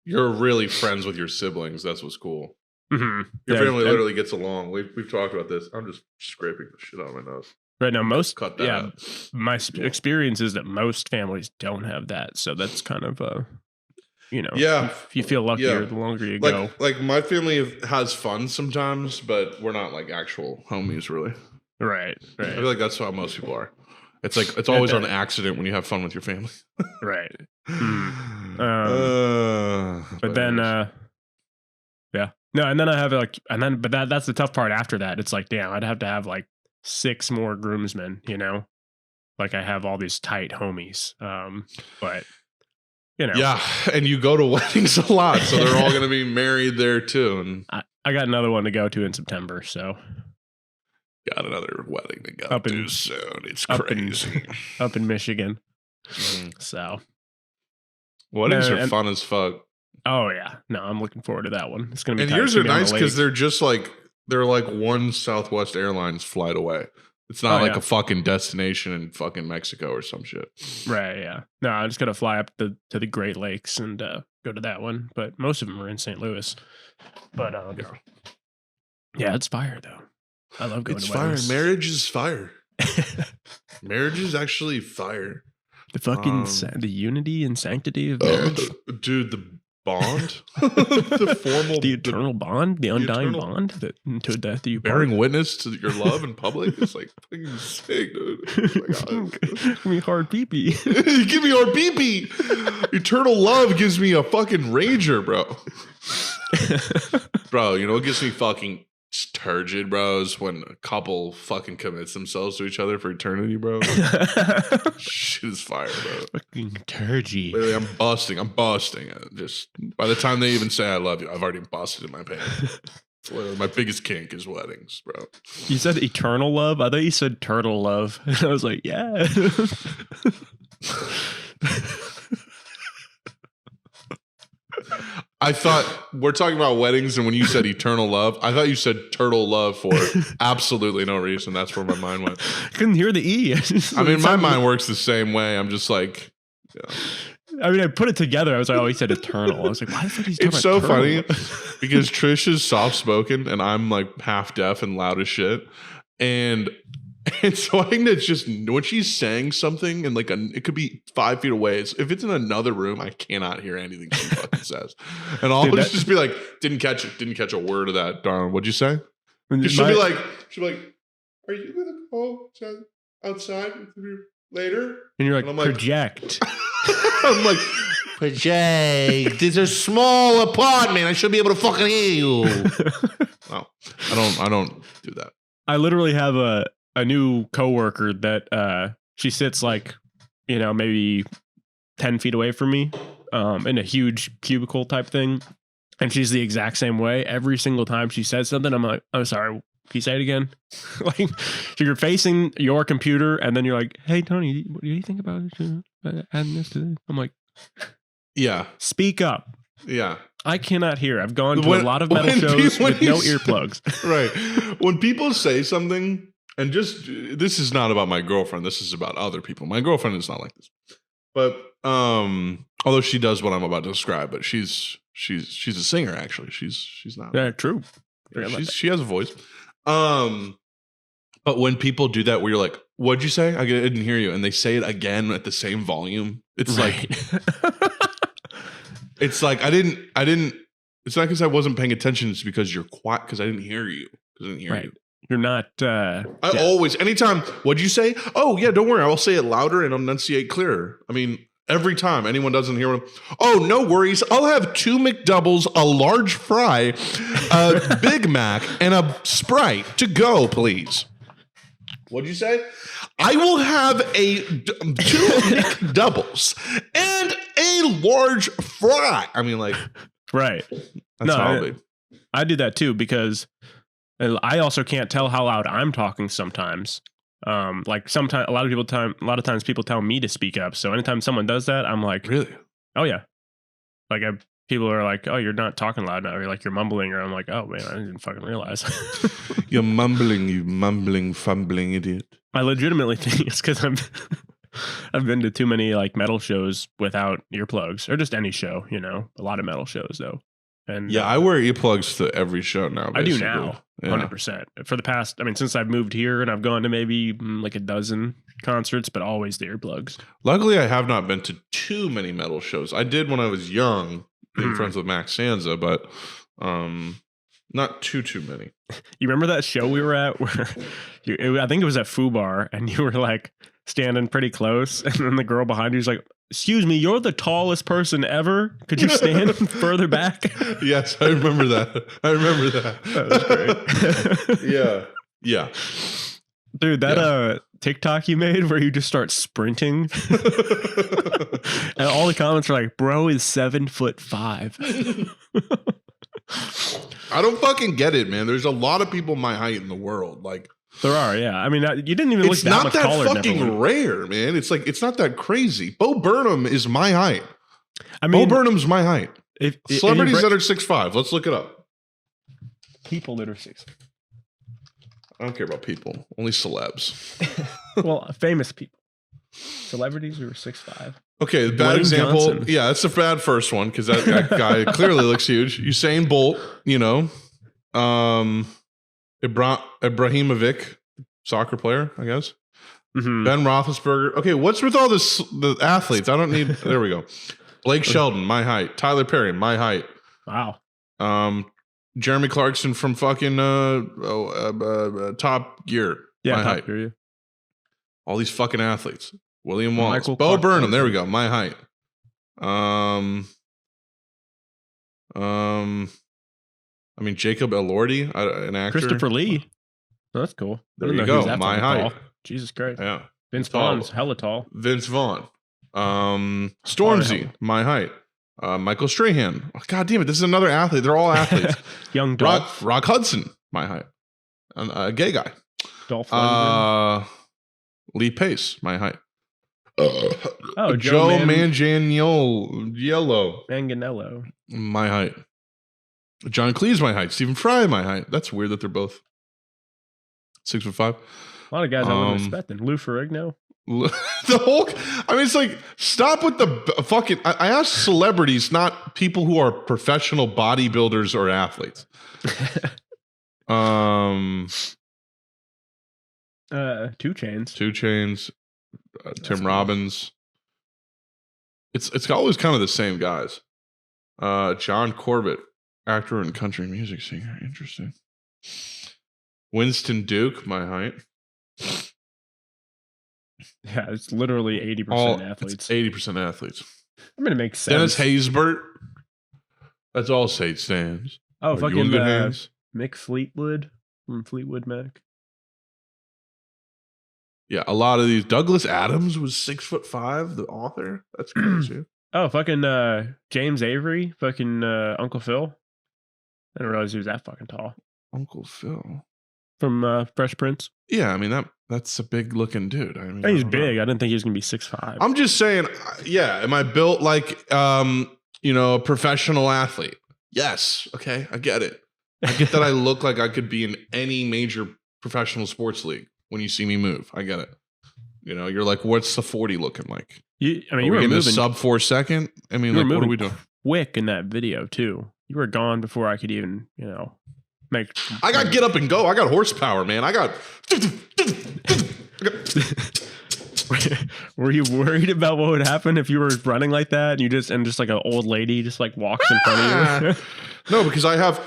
you're really friends with your siblings. That's what's cool. Mm-hmm. Your family literally gets along. We've talked about this. I'm just scraping the shit out of my nose. Right now, cut that out. My experience is that most families don't have that. So that's kind of you feel luckier the longer you go. Like my family has fun sometimes, but we're not like actual homies, really. Right. I feel like that's how most people are. It's like it's always on accident when you have fun with your family. Right. But then, no, and then I have but that's the tough part after that. It's like, damn, I'd have to have like 6 more groomsmen, like I have all these tight homies. But yeah, and you go to weddings a lot, so they're all going to be married there too. And I got another one to go to in September, so. Got another wedding to go to soon. It's crazy. Up in Michigan. So. Weddings are fun as fuck. Oh, yeah. No, I'm looking forward to that one. It's going to be And yours are nice because they're just like, they're like one Southwest Airlines flight away. It's not a fucking destination in fucking Mexico or some shit. Right, yeah. No, I'm just going to fly up to the Great Lakes and go to that one. But most of them are in St. Louis. But, yeah, it's fire, though. I love going to weddings. It's fire. Marriage is fire. Marriage is actually fire. The fucking the unity and sanctity of marriage. Dude, the bond. The formal. The eternal bond. The undying bond that until death do you part. Bearing witness to your love in public. It's like fucking sick, dude. Oh give me hard pee-pee. Give me hard pee-pee. Eternal love gives me a fucking rager, bro. Bro, you know what gets me fucking turgid, bro, is when a couple fucking commits themselves to each other for eternity, bro. Shit is fire, bro. Fucking turgy. Literally, I'm busting. Just by the time they even say I love you, I've already busted in my pants. My biggest kink is weddings, bro. You said eternal love? I thought you said turtle love. And I was like, yeah. I thought we're talking about weddings, and when you said eternal love, I thought you said turtle love for absolutely no reason. That's where my mind went. I couldn't hear the E. I mean, my mind works the same way. I'm just like, I mean, I put it together. I was like, oh, he said eternal. I was like, why the fuck is he talking It's so about funny because Trish is soft spoken, and I'm like half deaf and loud as shit, and so I think that's just when she's saying something and like it could be 5 feet away. If it's in another room, I cannot hear anything she fucking says. And I'll just be like, didn't catch a word of that, darling. What'd you say? She'll be like, are you gonna go outside later? And you're like, project. I'm like, project. It's a small apartment. I should be able to fucking hear you. No, I don't do that. I literally have a new coworker that she sits like, maybe 10 feet away from me in a huge cubicle type thing. And she's the exact same way. Every single time she says something, I'm like, I'm sorry, can you say it again? Like, so you're facing your computer and then you're like, hey, Tony, what do you think about adding this to this? I'm like, yeah. Speak up. Yeah. I cannot hear. I've gone to a lot of metal shows with no earplugs. Right. When people say something, and this is not about my girlfriend. This is about other people. My girlfriend is not like this, but although she does what I'm about to describe, but she's a singer actually. She's not. Yeah, true. Yeah, she has a voice. But when people do that, where you're like, "What'd you say? I didn't hear you," and they say it again at the same volume, it's right. It's like I didn't. It's not because I wasn't paying attention. It's because you're quiet. Because I didn't hear you. Right. You're not. Always, anytime. What'd you say? Oh yeah, don't worry. I'll say it louder and enunciate clearer. I mean, every time anyone doesn't hear what oh, no worries. I'll have 2 McDoubles, a large fry, a Big Mac, and a Sprite to go, please. What'd you say? I will have 2 McDoubles and a large fry. I mean, like, right. That's how I do that too because I also can't tell how loud I'm talking sometimes. Like sometimes a lot of times people tell me to speak up. So anytime someone does that, I'm like, really? Oh yeah. Like people are like, oh, you're not talking loud now. Or like you're mumbling, or I'm like, oh man, I didn't fucking realize. You're mumbling, you mumbling, fumbling idiot. I legitimately think it's because I've been to too many like metal shows without earplugs, or just any show, you know. A lot of metal shows though. And yeah, I wear earplugs to every show now. Basically. I do now, 100%. For the past, I mean, since I've moved here and I've gone to maybe like a dozen concerts, but always the earplugs. Luckily, I have not been to too many metal shows. I did when I was young, being friends with Max Sanza, but not too many. You remember that show we were at where I think it was at Foo Bar, and you were like standing pretty close, and then the girl behind you was like, excuse me, you're the tallest person ever. Could you stand further back? Yes, I remember that. That was great. Yeah. Dude, that TikTok you made where you just start sprinting and all the comments are like, bro is 7'5". I don't fucking get it, man. There's a lot of people my height in the world. Like, there are, yeah. I mean, you didn't even look that much taller. It's not that fucking rare, man. It's like, it's not that crazy. Bo Burnham is my height. I mean, Bo Burnham's my height. Celebrities that are 6'5", let's look it up. People that are 6'5". I don't care about people. Only celebs. Well, famous people. Celebrities who are 6'5". Okay, bad example. Johnson. Yeah, that's a bad first one because that guy clearly looks huge. Usain Bolt, you know. Ibrahimovic, soccer player, I guess. Mm-hmm. Ben Roethlisberger. Okay, what's with all the athletes? I don't need. There we go. Blake Shelton, my height. Tyler Perry, my height. Wow. Jeremy Clarkson from fucking Top Gear. Yeah, my Top height. Gear, yeah. All these fucking athletes. William Wallace. Bo Burnham. There we go. My height. I mean, Jacob Elordi, an actor. Christopher Lee. Oh, that's cool. There you go. My height. Tall. Jesus Christ. Yeah. Vince Vaughn's hella tall. Vince Vaughn. Stormzy. My height. Michael Strahan. Oh, God damn it. This is another athlete. They're all athletes. Young Dolph. Rock Hudson. My height. A gay guy. Dolph Lee Pace. My height. Joe Manganiello. My height. John Cleese, my height. Stephen Fry, my height. That's weird that they're both 6'5". A lot of guys I wouldn't expect. Lou Ferrigno. The whole. I mean, it's like, stop with the fucking. I ask celebrities, not people who are professional bodybuilders or athletes. 2 Chainz. 2 Chainz. Tim Robbins. It's always kind of the same guys. John Corbett, actor and country music singer. Interesting. Winston Duke, my height. Yeah, it's literally 80% athletes. 80% athletes. I'm gonna make sense. Dennis Haysbert. That's all State stands. Oh, fucking Mick Fleetwood from Fleetwood Mac. Yeah, a lot of these. Douglas Adams was 6'5", the author. That's crazy. Oh, fucking James Avery, fucking Uncle Phil. I didn't realize he was that fucking tall. Uncle Phil from Fresh Prince. Yeah, I mean that's a big looking dude. I mean, he's big. I didn't think he was gonna be 6'5". I'm just saying. Yeah, am I built like a professional athlete? Yes. Okay, I get it. I get that I look like I could be in any major professional sports league. When you see me move, I get it. You know, you're like, what's the 40 looking like? You were moving sub 4 second. I mean, like, what are we doing? Quick in that video too. You were gone before I could even, make. I got get up and go. I got horsepower, man. I got. Were you worried about what would happen if you were running like that and just like an old lady just like walks in front of you? No, because I have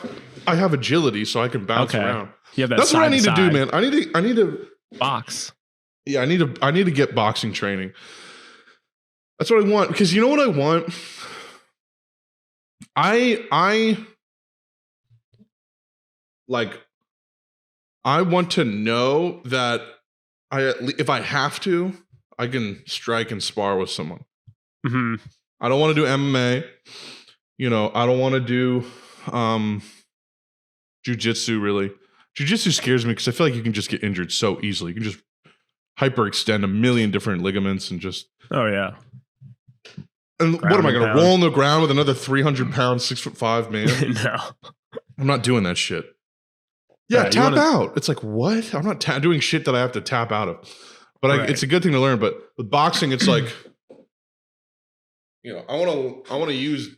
agility, so I can bounce around. That's what I need to do, man. I need to box. Yeah, I need to get boxing training. That's what I want, because you know what I want? I want to know that if I have to, I can strike and spar with someone. Mm-hmm. I don't want to do MMA. I don't want to do jiu-jitsu really. Jiu-jitsu scares me because I feel like you can just get injured so easily. You can just hyperextend a million different ligaments and just... Oh, yeah. And what am I going to roll on the ground with another 300-pound, 6'5" man? No. I'm not doing that shit. Yeah, tap out. It's like, what? I'm not doing shit that I have to tap out of. But it's a good thing to learn. But with boxing, it's like, I want to use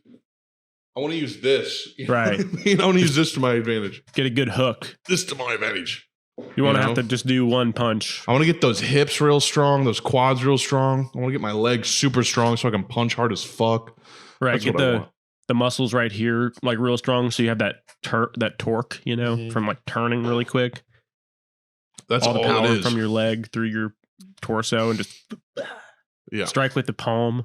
this. Right. I want to use this to my advantage. Get a good hook. This to my advantage. You want to have to just do one punch. I want to get those hips real strong, those quads real strong. I want to get my legs super strong so I can punch hard as fuck. Right. Get the muscles right here like real strong so you have that torque, from like turning really quick. That's all the power it is. From your leg through your torso and just strike with the palm.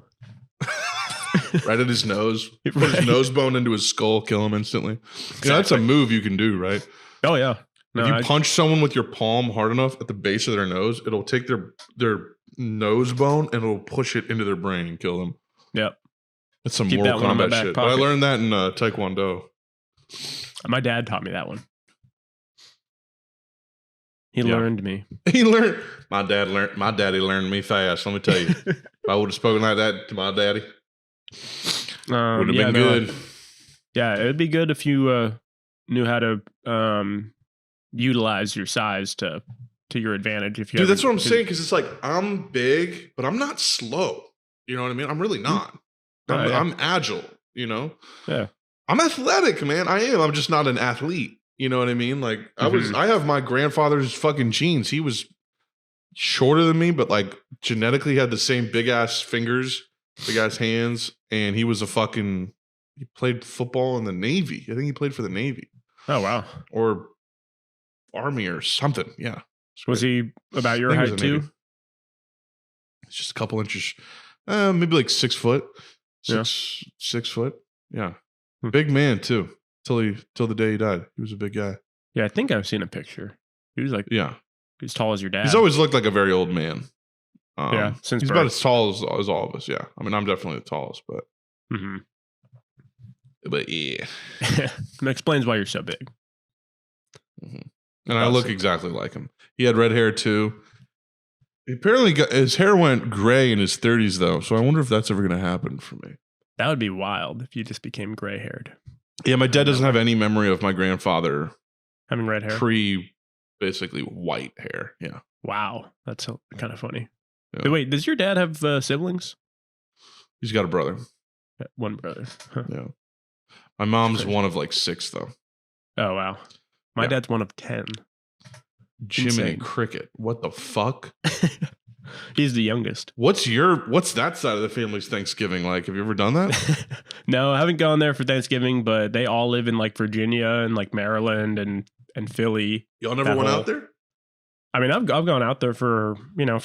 Right at his nose. Put his nose bone into his skull, kill him instantly. Exactly. That's a move you can do, right? Oh, yeah. No, if you punch someone with your palm hard enough at the base of their nose, it'll take their nose bone and it'll push it into their brain and kill them. Yep. That's some Mortal Kombat shit. But I learned that in Taekwondo. My dad taught me that one. He learned me. My daddy learned me fast, let me tell you. If I would have spoken like that to my daddy, would have been good. Yeah, it would be good if you knew how to utilize your size to your advantage. If you that's what I'm saying, because it's like I'm big, but I'm not slow. You know what I mean? I'm really not. I'm agile, Yeah. I'm athletic, man. I am. I'm just not an athlete. You know what I mean? Like I have my grandfather's fucking genes. He was shorter than me, but like genetically had the same big ass fingers, big ass hands, and he played football in the Navy. I think he played for the Navy. Oh wow. Or Army or something. Yeah. Was he about your height too? It's just a couple inches, maybe like 6 foot. 6 foot. Yeah. Big man too. Till the day he died. He was a big guy. Yeah, I think I've seen a picture. He was like, as tall as your dad. He's always looked like a very old man. Since he's birth. about as tall as all of us. Yeah. I mean, I'm definitely the tallest, but but yeah. That explains why you're so big. And I look exactly like him. He had red hair too. Apparently, his hair went gray in his 30s, though. So I wonder if that's ever going to happen for me. That would be wild if you just became gray haired. Yeah, my dad doesn't have any memory of my grandfather having red hair. Basically white hair. Yeah. Wow, that's kind of funny. Yeah. Wait, does your dad have siblings? He's got a brother. One brother. Huh. Yeah. My mom's one of like 6, though. Oh wow. My dad's one of 10. Jiminy Cricket. What the fuck? He's the youngest. What's that side of the family's Thanksgiving like? Have you ever done that? No, I haven't gone there for Thanksgiving, but they all live in like Virginia and like Maryland and Philly. Y'all never went out there? I mean, I've gone out there for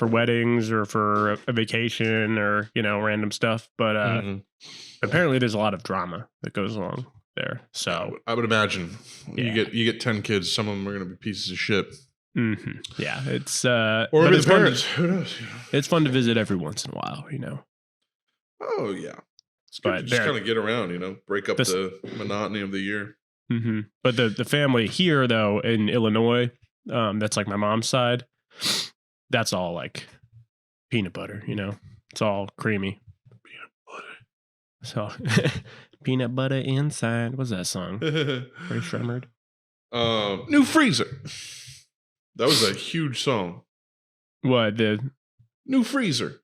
weddings or for a vacation or, random stuff. But apparently there's a lot of drama that goes along there. So I would imagine you get 10 kids. Some of them are going to be pieces of shit. Mm-hmm. Yeah, it's or maybe parents. Who knows? It's fun to visit every once in a while, Oh yeah, it's good to just kind of get around, break up the monotony of the year. Mm-hmm. But the family here, though, in Illinois, that's like my mom's side. That's all like peanut butter, It's all creamy. Peanut butter. So peanut butter inside. What's that song? Very Shremmered. New Freezer. That was a huge song. What, the New Freezer?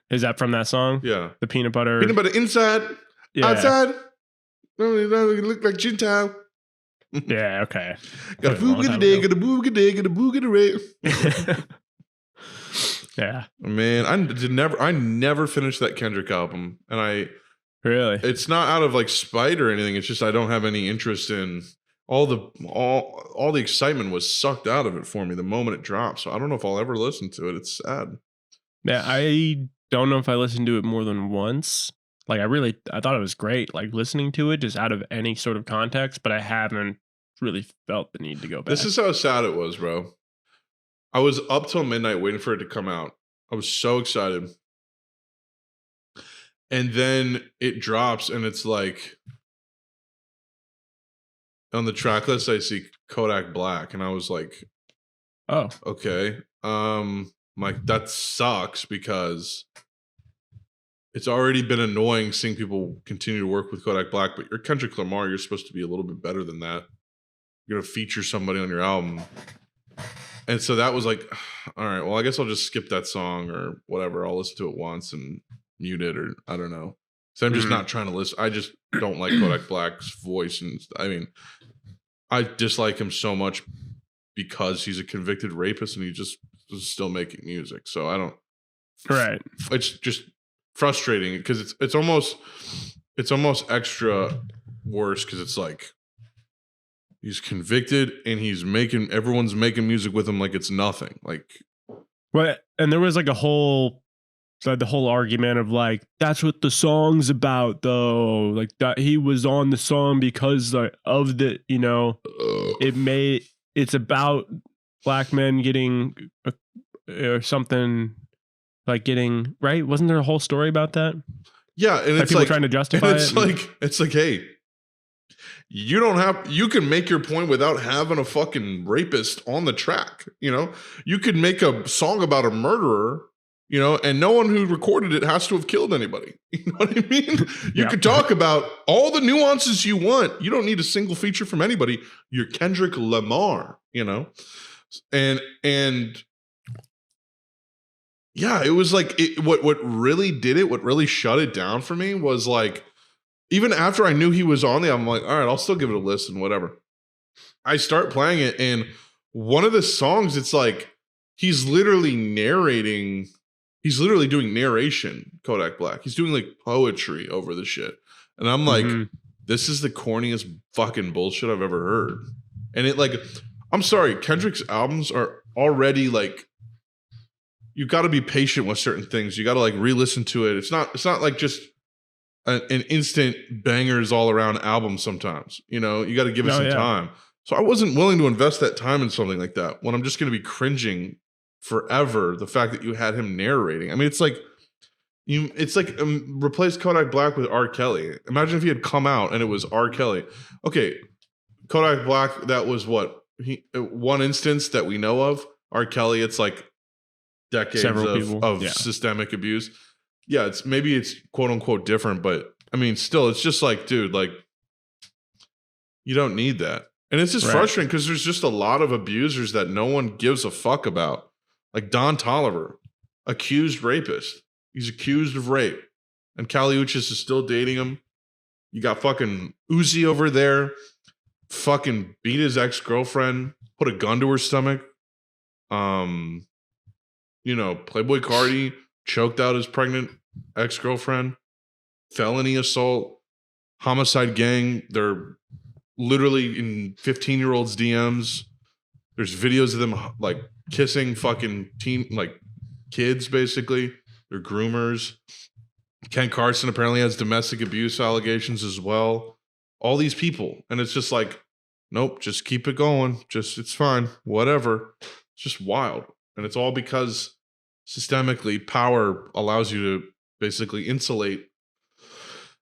Is that from that song? Yeah. The peanut butter inside, outside. Look like Gentile. Yeah, okay. Got a boogie day, got a boogie day, got a boogie day. Yeah. Man, I never finished that Kendrick album. And really? It's not out of like spite or anything. It's just I don't have any interest in all the excitement was sucked out of it for me the moment it dropped. So I don't know if I'll ever listen to it. It's sad. Yeah, I don't know if I listened to it more than once. Like I thought it was great, like listening to it just out of any sort of context, but I haven't really felt the need to go back. This is how sad it was, bro. I was up till midnight waiting for it to come out. I was so excited. And then it drops and it's like on the track list I see Kodak Black and I was like, oh, okay. Like that sucks because it's already been annoying seeing people continue to work with Kodak Black, but you're Kendrick Lamar, you're supposed to be a little bit better than that. You're going to feature somebody on your album. And so that was like, all right, well, I guess I'll just skip that song or whatever. I'll listen to it once and mute it or I don't know. So I'm just not trying to listen. I just don't like Kodak Black's voice. And I mean, I dislike him so much because he's a convicted rapist and he just is still making music. So I don't. Right. It's just frustrating because it's almost extra worse because it's like he's convicted and everyone's making music with him like it's nothing. Like, right. And there was like the whole argument of like, that's what the song's about though. Like that he was on the song because of the, you know, it's about black men getting or something like getting right. Wasn't there a whole story about that? Yeah. And it's people like trying to justify it. It's like, hey, you can make your point without having a fucking rapist on the track. You know, you could make a song about a murderer, you know, and no one who recorded it has to have killed anybody. You know what I mean? You could talk about all the nuances you want. You don't need a single feature from anybody. You're Kendrick Lamar, you know? And yeah, it was like what really did it, what really shut it down for me was like, even after I knew he was on there, I'm like, all right, I'll still give it a listen, whatever. I start playing it, and one of the songs, it's like he's literally narrating. He's literally doing narration, Kodak Black. He's doing like poetry over the shit. And I'm like, this is the corniest fucking bullshit I've ever heard. And it like, I'm sorry, Kendrick's albums are already like, you got to be patient with certain things. You got to like re-listen to it. It's not like just an instant bangers all around album sometimes. You know, you got to give it some time. So I wasn't willing to invest that time in something like that when I'm just going to be cringing forever. The fact that you had him narrating. I mean, it's like replace Kodak Black with R. Kelly. Imagine if he had come out and it was R. Kelly. Okay, Kodak Black, that was what? One instance that we know of. R. Kelly, it's like decades of systemic abuse. Yeah, it's quote unquote different, but I mean, still, it's just like, dude, like you don't need that. And it's just frustrating because there's just a lot of abusers that no one gives a fuck about. Like Don Toliver, accused rapist. He's accused of rape. And Kali Uchis is still dating him. You got fucking Uzi over there. Fucking beat his ex-girlfriend. Put a gun to her stomach. You know, Playboy Cardi choked out his pregnant ex-girlfriend. Felony assault. Homicide gang. They're literally in 15-year-olds' DMs. There's videos of them like kissing fucking kids, basically. They're groomers. Ken Carson apparently has domestic abuse allegations as well. All these people. And it's just like, nope, just keep it going. It's fine. Whatever. It's just wild. And it's all because systemically power allows you to basically insulate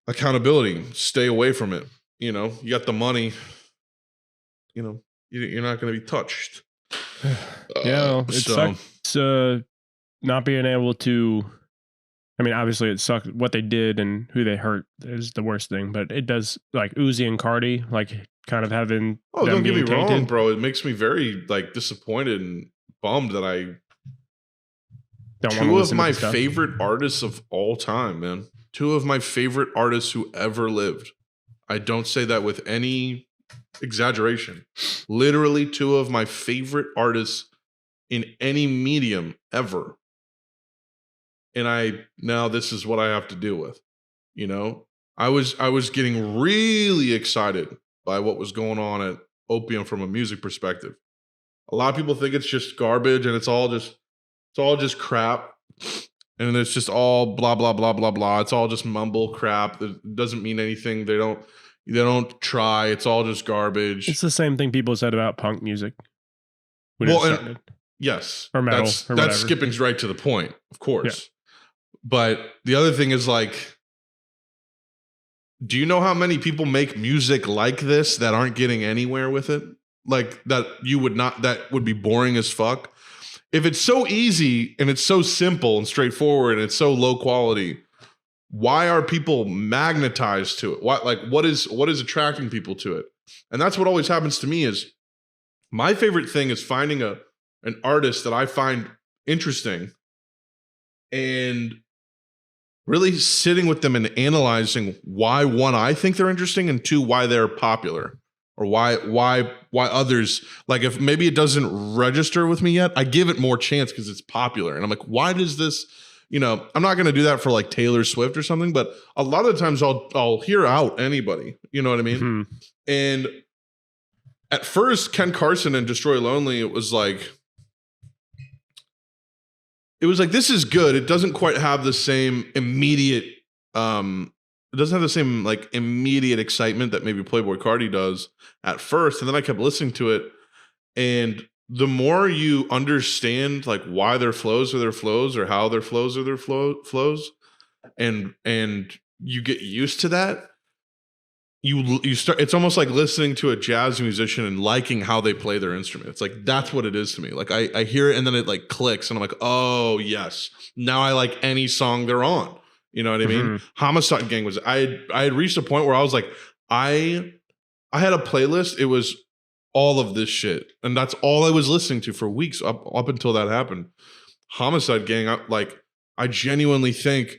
accountability. Stay away from it. You know, you got the money. You know, you're not going to be touched. Yeah, it sucks not being able to. I mean, obviously, it sucks what they did and who they hurt is the worst thing. But it does, like Uzi and Cardi, like kind of having. Oh, don't get me wrong, bro. It makes me very like disappointed and bummed that I. Two of my favorite artists of all time, man. Two of my favorite artists who ever lived. I don't say that with any exaggeration. Literally two of my favorite artists in any medium ever. And now this is what I have to deal with. You know, I was getting really excited by what was going on at Opium from a music perspective. A lot of people think it's just garbage and it's all just crap. And it's just all blah, blah, blah, blah, blah. It's all just mumble crap. It doesn't mean anything. They don't try. It's all just garbage. It's the same thing people said about punk music when it started. Yes. Or metal that's or whatever. skipping right to the point, of course. Yeah. But the other thing is like, do you know how many people make music like this that aren't getting anywhere with it? Like that would be boring as fuck. If it's so easy and it's so simple and straightforward and it's so low quality, why are people magnetized to it? What is attracting people to it? And that's what always happens to me is my favorite thing is finding an artist that I find interesting and really sitting with them and analyzing why, one, I think they're interesting, and two, why they're popular, or why others, like if maybe it doesn't register with me yet, I give it more chance because it's popular. And I'm like, why does this, I'm not going to do that for like Taylor Swift or something, but a lot of the times I'll hear out anybody, you know what I mean? Mm-hmm. And at first, Ken Carson and Destroy Lonely, it was like, this is good. It doesn't quite have the same immediate, it doesn't have the same like immediate excitement that maybe Playboi Carti does at first. And then I kept listening to it. And the more you understand like why their flows are their flows or how their flows are their flows, and you get used to that, you start, it's almost like listening to a jazz musician and liking how they play their instrument. It's like, that's what it is to me. Like I hear it and then it like clicks and I'm like, oh yes, now I like any song they're on. You know what I mean? Mm-hmm. Homicide Gang was, I had reached a point where I was like, I had a playlist. It was all of this shit. And that's all I was listening to for weeks up until that happened. Homicide Gang, I genuinely think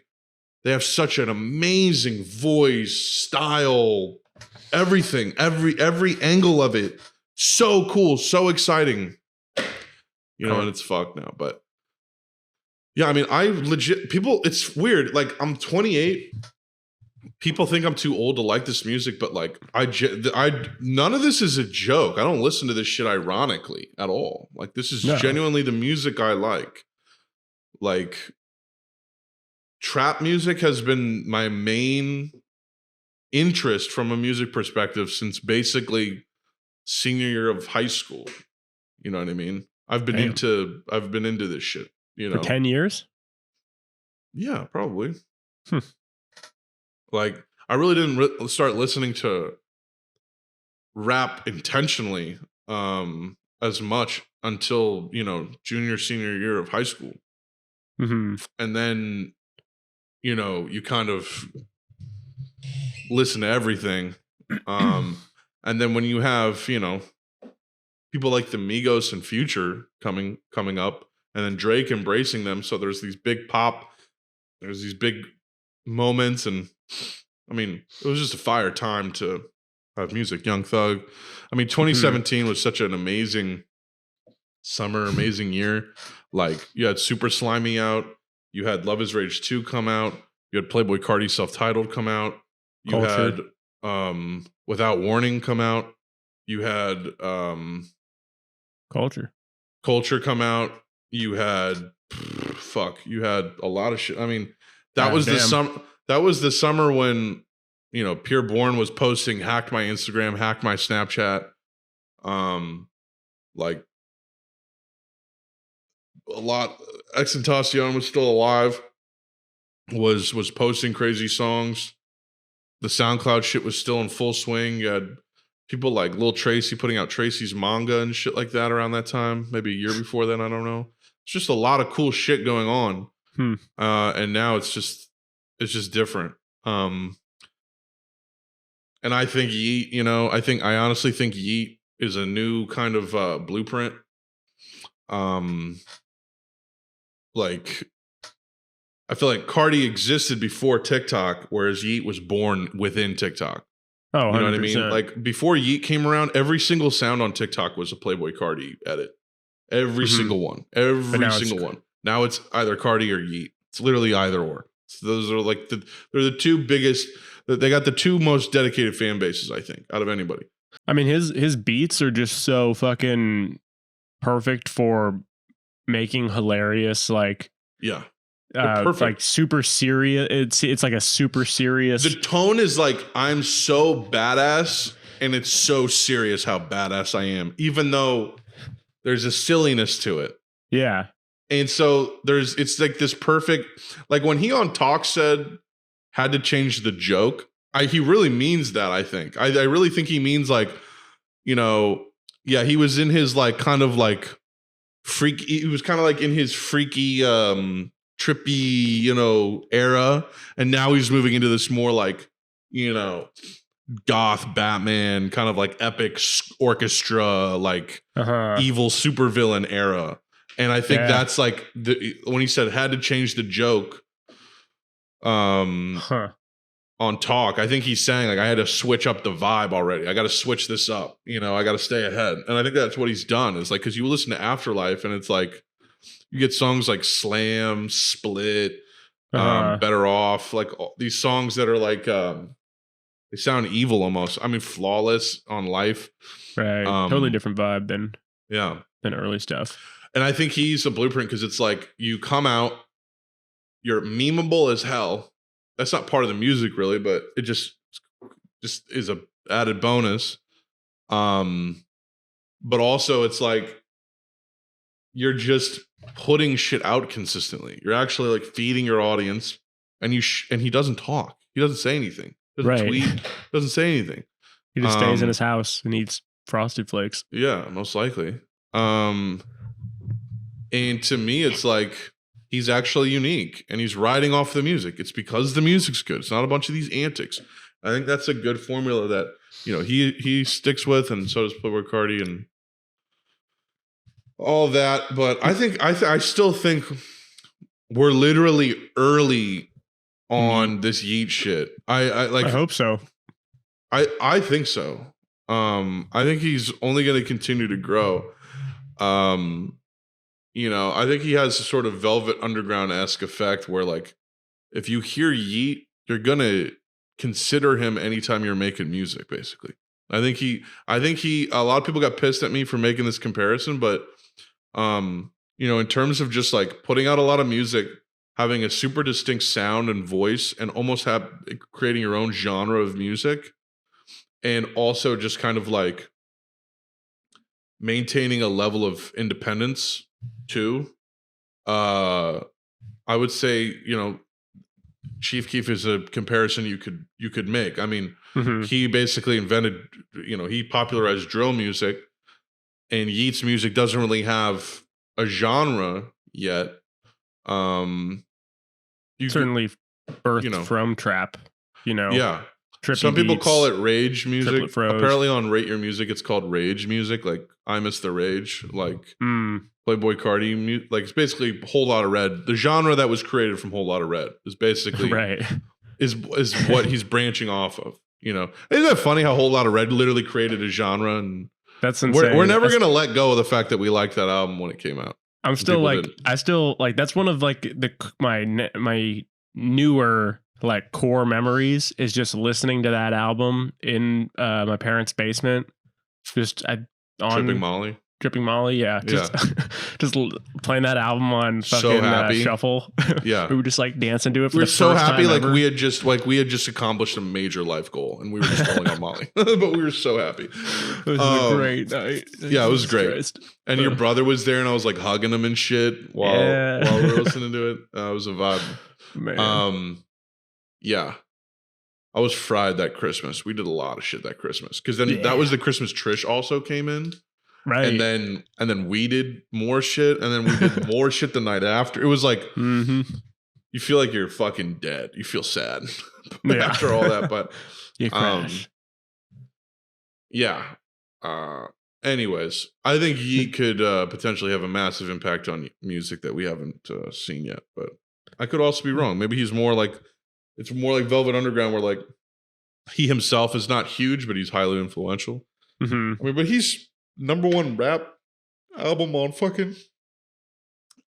they have such an amazing voice, style, everything, every angle of it. So cool, so exciting. And it's fucked now. But yeah, I mean, it's weird. Like, I'm 28. People think I'm too old to like this music, but like, none of this is a joke. I don't listen to this shit ironically at all. Like, this is genuinely the music I like. Like, trap music has been my main interest from a music perspective since basically senior year of high school. You know what I mean? I've been into this shit, For 10 years? Yeah, probably. Like, I really didn't start listening to rap intentionally as much until, junior, senior year of high school. Mm-hmm. And then you kind of listen to everything. And then when you have, people like the Migos and Future coming up, and then Drake embracing them. So there's these big moments. And I mean, it was just a fire time to have music. Young Thug. I mean, 2017 was such an amazing summer, amazing year. Like, you had Super Slimy out. You had Love Is Rage 2 come out. You had Playboi Carti Self-Titled come out. You had Without Warning come out. You had Culture come out. You had you had a lot of shit. I mean, that was the summer when, Pure Born was posting hacked my Instagram, hacked my Snapchat. Like a lot. XXXTentacion was still alive. Was posting crazy songs. The SoundCloud shit was still in full swing. You had people like Lil Tracy putting out Tracy's manga and shit like that around that time. Maybe a year before then, I don't know. It's just a lot of cool shit going on. And now it's just different. And I think Yeet, I honestly think Yeet is a new kind of blueprint. Like, I feel like Carti existed before TikTok, whereas Yeet was born within TikTok. Oh, 100%. You know what I mean? Like, before Yeet came around, every single sound on TikTok was a Playboi Carti edit. Every single one. Every single one. Now it's either Carti or Yeet. It's literally either or. So those are like they're the two biggest. They got the two most dedicated fan bases, I think, out of anybody. I mean, his beats are just so fucking perfect for making hilarious, like, yeah. Like super serious. It's like a super serious. The tone is like, I'm so badass, and it's so serious how badass I am, even though there's a silliness to it. Yeah. And so it's like this perfect, like when he on Talk said had to change the joke, he really means that, I think. I really think he means like, you know, yeah, he was in his like kind of like he was kind of like in his freaky, trippy, you know, era. And now he's moving into this more like, you know, goth Batman kind of like epic orchestra, like evil supervillain era. And I think that's like when he said had to change the joke on Talk, I think he's saying like I had to switch up the vibe already. I got to switch this up. You know, I got to stay ahead. And I think that's what he's done. Is like, because you listen to Afterlife and it's like you get songs like Slam, Split, Better Off, like these songs that are like they sound evil almost. I mean, Flawless on Life. Right. Totally different vibe than early stuff. And I think he's a blueprint because it's like you come out, you're memeable as hell. That's not part of the music really, but it just is a added bonus. But also it's like you're just putting shit out consistently. You're actually like feeding your audience, and and he doesn't talk. He doesn't say anything. Doesn't tweet. Doesn't say anything. He just stays in his house and eats Frosted Flakes. Yeah, most likely. And to me, it's like he's actually unique, and he's riding off the music. It's because the music's good. It's not a bunch of these antics. I think that's a good formula that, you know, he sticks with, and so does Playboi Carti and all that. But I think I still think we're literally early on this Yeet shit. I hope so. I think so. I think he's only going to continue to grow. You know, I think he has a sort of Velvet Underground-esque effect where, like, if you hear Yeet, you're gonna consider him anytime you're making music. Basically, I think he. A lot of people got pissed at me for making this comparison, but you know, in terms of just like putting out a lot of music, having a super distinct sound and voice, and almost creating your own genre of music, and also just kind of like maintaining a level of independence too. I would say, you know, Chief Keef is a comparison you could make. I mean, he basically invented, you know, he popularized drill music, and Yeat's music doesn't really have a genre yet. Certainly birthed from trap, you know. Yeah. Trippy Some people beats, call it rage music. Apparently on Rate Your Music, it's called rage music. Like I Miss the Rage, like Playboi Carti. Like it's basically Whole Lotta Red. The genre that was created from Whole Lotta Red is basically is what he's branching off of. You know, isn't that funny how Whole Lotta Red literally created a genre? And that's insane. We're never gonna let go of the fact that we liked that album when it came out. I'm still like, that's one of like my newer like core memories is just listening to that album in my parents' basement. Just Dripping Molly, yeah. Just playing that album on fucking shuffle. Yeah, we were just like dancing to it. We were so happy, like we had just accomplished a major life goal, and we were just falling on Molly. But we were so happy. It was a great night. Yeah, it was great. Christ. And your brother was there, and I was like hugging him and shit while we were listening to it. It was a vibe. Man. Yeah. I was fried that Christmas. We did a lot of shit that Christmas. Because then that was the Christmas Trish also came in. Right. And then we did more shit. And then we did more shit the night after. It was like you feel like you're fucking dead. You feel sad after all that. But you crash. Yeah. Anyways, I think Yeet could potentially have a massive impact on music that we haven't seen yet. But I could also be wrong. Maybe he's more like, it's more like Velvet Underground, where like he himself is not huge, but he's highly influential. I mean, but he's #1 rap album on fucking.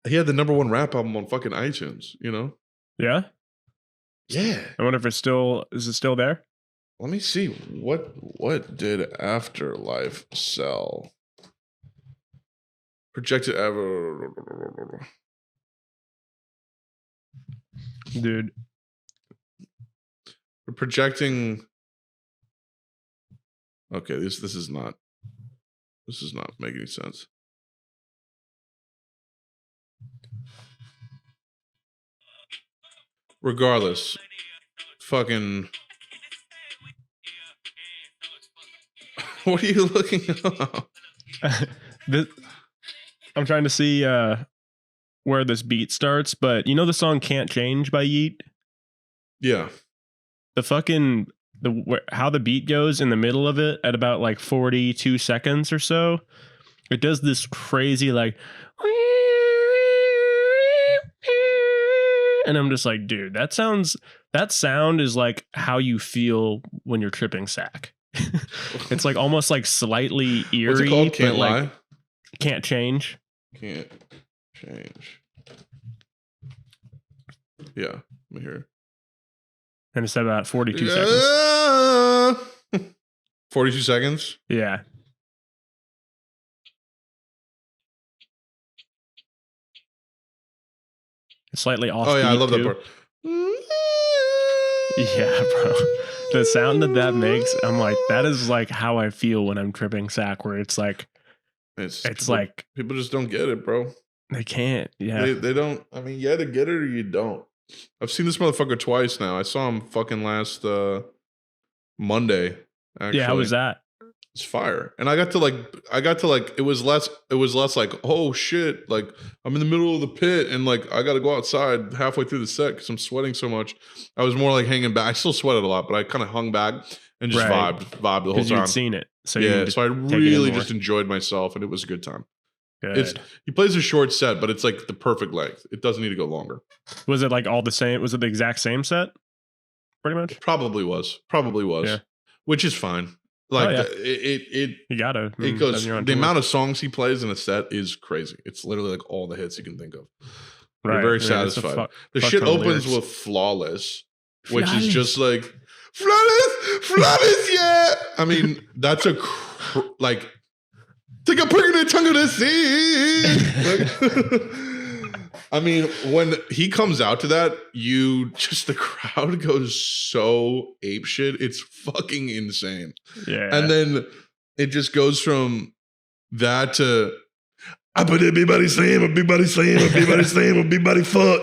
He had the #1 rap album on fucking iTunes. You know? Yeah. Yeah. I wonder if is it still there? Let me see. What did Afterlife sell? Projected ever. Dude. We're projecting. Okay, this is not making sense. Regardless, fucking. What are you looking up? I'm trying to see where this beat starts, but you know the song "Can't Change" by Yeet? Yeah. How the beat goes in the middle of it at about like 42 seconds or so. It does this crazy like, and I'm just like, dude, that sound is like how you feel when you're tripping sack. It's like almost like slightly eerie. What's it called? Can't lie. Like, can't change. Can't change. Yeah, I'm here. And it's about 42 seconds. 42 seconds? Yeah. It's slightly off. Oh, yeah, I love that part. Yeah, bro. The sound that makes, I'm like, that is like how I feel when I'm tripping sack, where it's like, it's like people just don't get it, bro. They can't. Yeah. They don't. I mean, you either get it or you don't. I've seen this motherfucker twice now. I saw him fucking last Monday. Actually. Yeah, how was that? It's fire. And I got to like it was less like, oh shit, like I'm in the middle of the pit and like I gotta go outside halfway through the set because I'm sweating so much. I was more like hanging back. I still sweated a lot, but I kind of hung back and just vibed the whole time. You'd seen it. So yeah, so I really just enjoyed myself and it was a good time. Good. He plays a short set, but it's like the perfect length. It doesn't need to go longer. Was it like all the same? Was it the exact same set? Pretty much? Probably was. Yeah. Which is fine. Like it goes. The amount of songs he plays in a set is crazy. It's literally like all the hits you can think of. Right. You're very satisfied. The shit opens with "Flawless," which is just like flawless. Yeah, I mean that's like take a prick in the tongue of the sea. I mean, when he comes out to that, the crowd goes so apeshit. It's fucking insane. Yeah. And then it just goes from that to I put a big body slam, a big body slam, a big body slam, a big body fuck.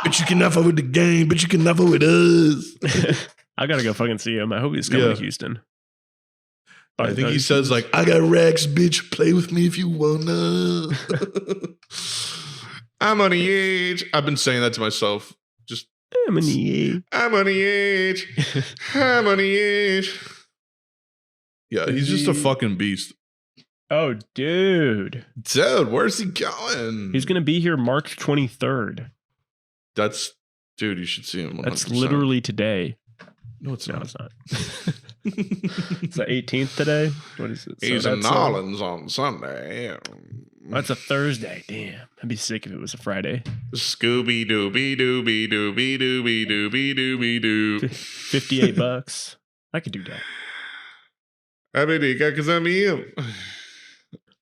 But you cannot fuck with the game, but you cannot fuck with us. I gotta go fucking see him. I hope he's coming to Houston. I think he says like, I got racks, bitch. Play with me if you wanna. I'm on the edge. I've been saying that to myself. Just I'm on the edge. I'm on the edge. I'm on the edge. Yeah, he's just a fucking beast. Oh, dude. Dude, where's he going? He's gonna be here March 23rd. Dude, you should see him. 100%. That's literally today. No, it's not. It's not. It's the 18th today. What is it? He's in Nolans on Sunday. That's a Thursday. Damn, I'd be sick if it was a Friday. Scooby Dooby Dooby Dooby Dooby Dooby Dooby Doo. $58. I could do that. I mean, because I'm him.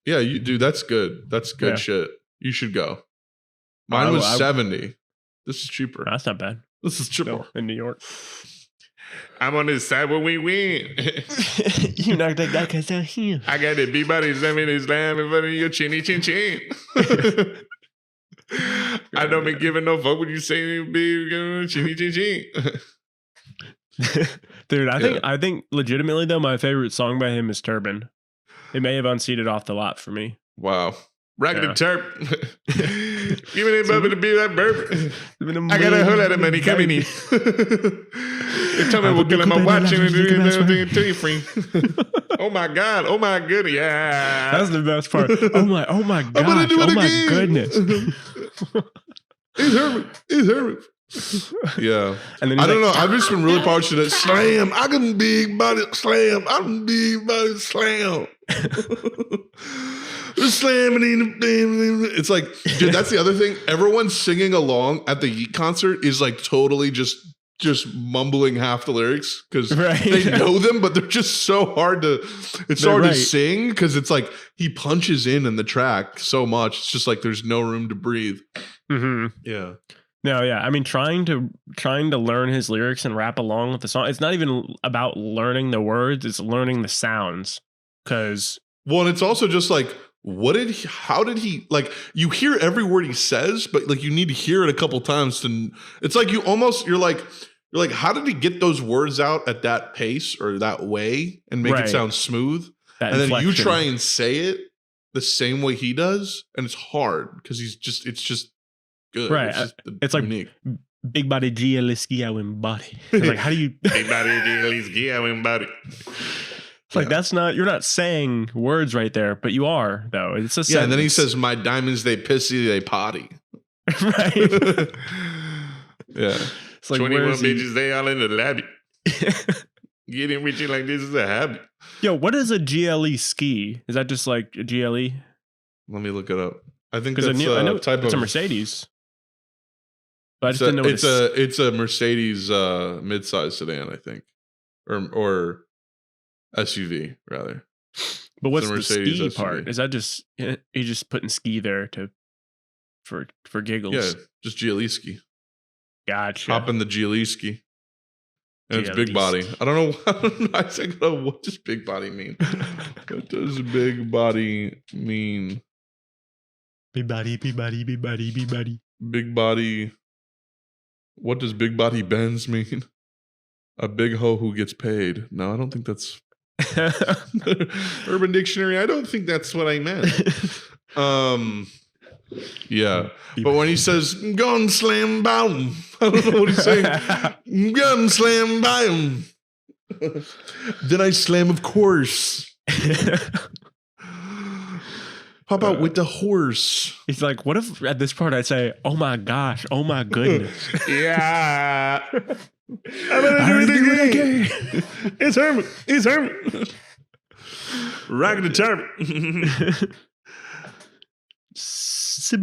Yeah, dude, that's good. That's good shit. You should go. Mine was 70. This is cheaper. That's not bad. This is cheaper in New York. I'm on this side when we win. You knocked that guy because I'm here. I got the B-body slamming his slam in front of your chinny chin chin. I don't be giving no fuck when you say big chinny chin chin. Dude, I think legitimately though, my favorite song by him is Turban. It may have unseated off the lot for me. Wow. Raggedy Turp. Give me that to be that burp. I got a whole lot of money coming in. They tell me we'll get my watch and do you free. Oh my God. Oh my goodness. Yeah. That's the best part. Oh my gosh. Oh my goodness. It's Herbert. Yeah. And then I don't know. I've just been really partial to slam. I can big body slam. I'm big body slam. Slamming in the it's like, dude, that's the other thing. Everyone singing along at the Yeet concert is like totally just mumbling half the lyrics because they know them, but they're just so hard to to sing because it's like he punches in the track so much. It's just like there's no room to breathe. Mm-hmm. Yeah. No, yeah. I mean, trying to learn his lyrics and rap along with the song. It's not even about learning the words; it's learning the sounds. Because and it's also just like how did he, like, you hear every word he says, but like you need to hear it a couple times to, it's like you're like, how did he get those words out at that pace or that way and make it sound smooth? That and inflection. then you try and say it the same way he does, and it's hard because it's just good. Right. It's unique. Like big body GLSki body. It's like, how do you big body GLSki body? It's like that's not, you're not saying words right there, but you are though. It's a sentence. And then he says, "My diamonds, they pissy, they potty." Right. Yeah. It's like 21 bitches, they all in the lobby. Getting with you like this is a habit. Yo, what is a GLE ski? Is that just like a GLE? Let me look it up. I think that's I know type it's of a Mercedes. But I just didn't know it's a Mercedes midsize sedan, I think. Or SUV rather. But what's the ski SUV part? Is that just you just putting ski there for giggles? Yeah, just GLE ski. Gotcha. Hop in the GLE ski. And it's big body. I don't know. I don't know what does big body mean. What does big body mean? Big body, big body, big body, big body. Big body. What does big body Benz mean? A big hoe who gets paid. No, I don't think that's Urban Dictionary. I don't think that's what I meant. Yeah. But when he says gun slam boom, I don't know what he's saying. Gun slam boom. Then I slam, of course. How about with the horse? He's like, what if at this part I'd say, oh my gosh, oh my goodness. Yeah. I'm gonna do it again. It's Herman. It's Herman. Rocking the turban. Sip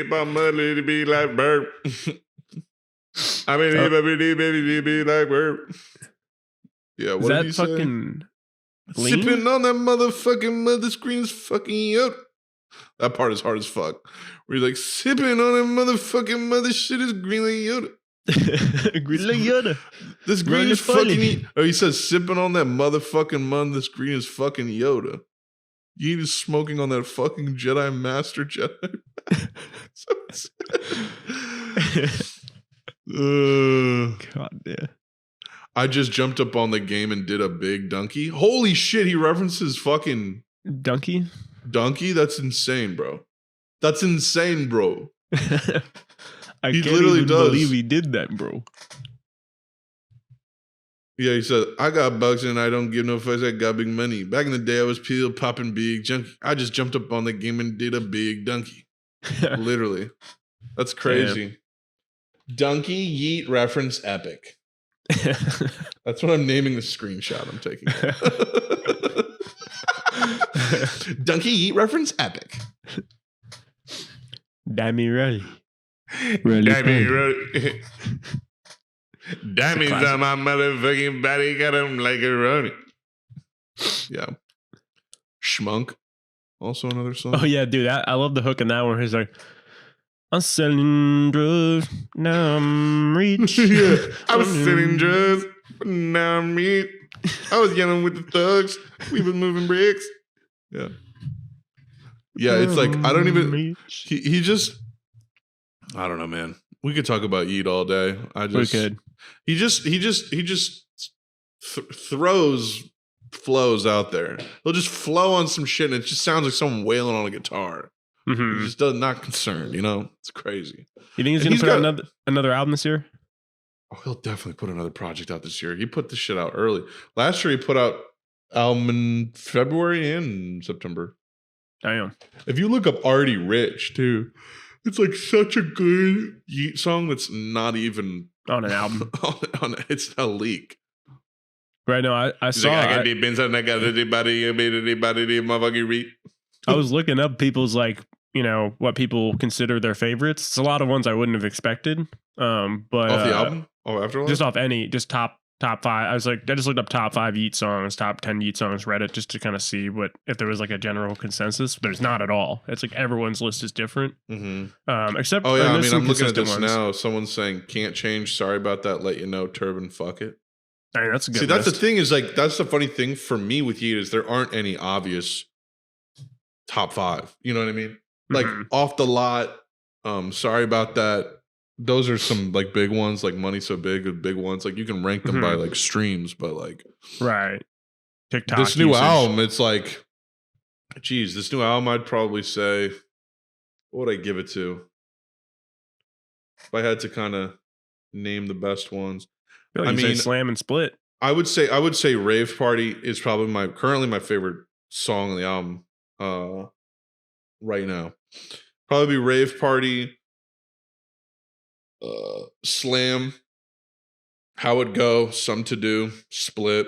my money to be like burp. I mean, baby, be like burp. Yeah, what did you fucking say? Sipping on that motherfucking mother screen's fucking Yoda. That part is hard as fuck. Where you're like, sipping on that motherfucking mother shit is green like Yoda. Green like Yoda. This green is fucking... Oh, he says, sipping on that motherfucking mud, this green is fucking Yoda. You is smoking on that fucking Jedi Master Jedi. God damn. I just jumped up on the game and did a big donkey. Holy shit, he references fucking... Donkey? Donkey? That's insane, bro. That's insane, bro. I can't even believe he did that, bro. Yeah, he said, I got bucks and I don't give no fucks. I got big money. Back in the day, I was peel popping big junkie. I just jumped up on the game and did a big donkey. Literally. That's crazy. Damn. Donkey yeet reference epic. That's what I'm naming the screenshot I'm taking. Donkey yeet reference epic. Dammy ready. Dammy Diamonds on my motherfucking body, got him like a runny. Yeah. Schmunk. Also another song. Oh yeah, dude. I love the hook in that one. He's like, I'm selling drugs, now I'm rich. Yeah, I was selling drugs, but now I'm rich. I was yelling with the thugs. We was moving bricks. Yeah. Yeah, it's like, I don't even, he just, I don't know, man. We could talk about Yeet all day. We could. He just throws flows out there. He'll just flow on some shit and it just sounds like someone wailing on a guitar. Mm-hmm. He just not concerned, you know? It's crazy. You think he's going to put out another album this year? Oh, he'll definitely put another project out this year. He put this shit out early. Last year he put out album in February and September. Damn. If you look up Artie Rich too, it's like such a good Yeet song that's not even on an album. It's a leak. Right now, I saw. Like, I got the Benz and I got the body, motherfucking Reed. I was looking up people's what people consider their favorites. It's a lot of ones I wouldn't have expected. But off the album? Oh, after all? Just off just top 5. I just looked up top 5 Yeet songs, top 10 Yeet songs, Reddit, just to kind of see if there was like a general consensus. There's not at all. It's like everyone's list is different. Mm-hmm. Except I mean, I'm looking at this now. Someone's saying can't change. Sorry about that. Let you know. Turban. Fuck it. I mean, that's a good See, that's list. the thing is like, that's the funny thing for me with Yeet is there aren't any obvious top 5. You know what I mean? Like Off the Lot. Sorry About That. Those are some like big ones, like Money So Big, big ones. Like you can rank them by like streams, but like TikTok. This new album, it's like, geez, this new album, I'd probably say, what would I give it to? If I had to kind of name the best ones, I mean, say Slam and Split. I would say Rave Party is probably currently my favorite song on the album right now. Probably Rave Party, Slam, How It Go, Some To Do, Split,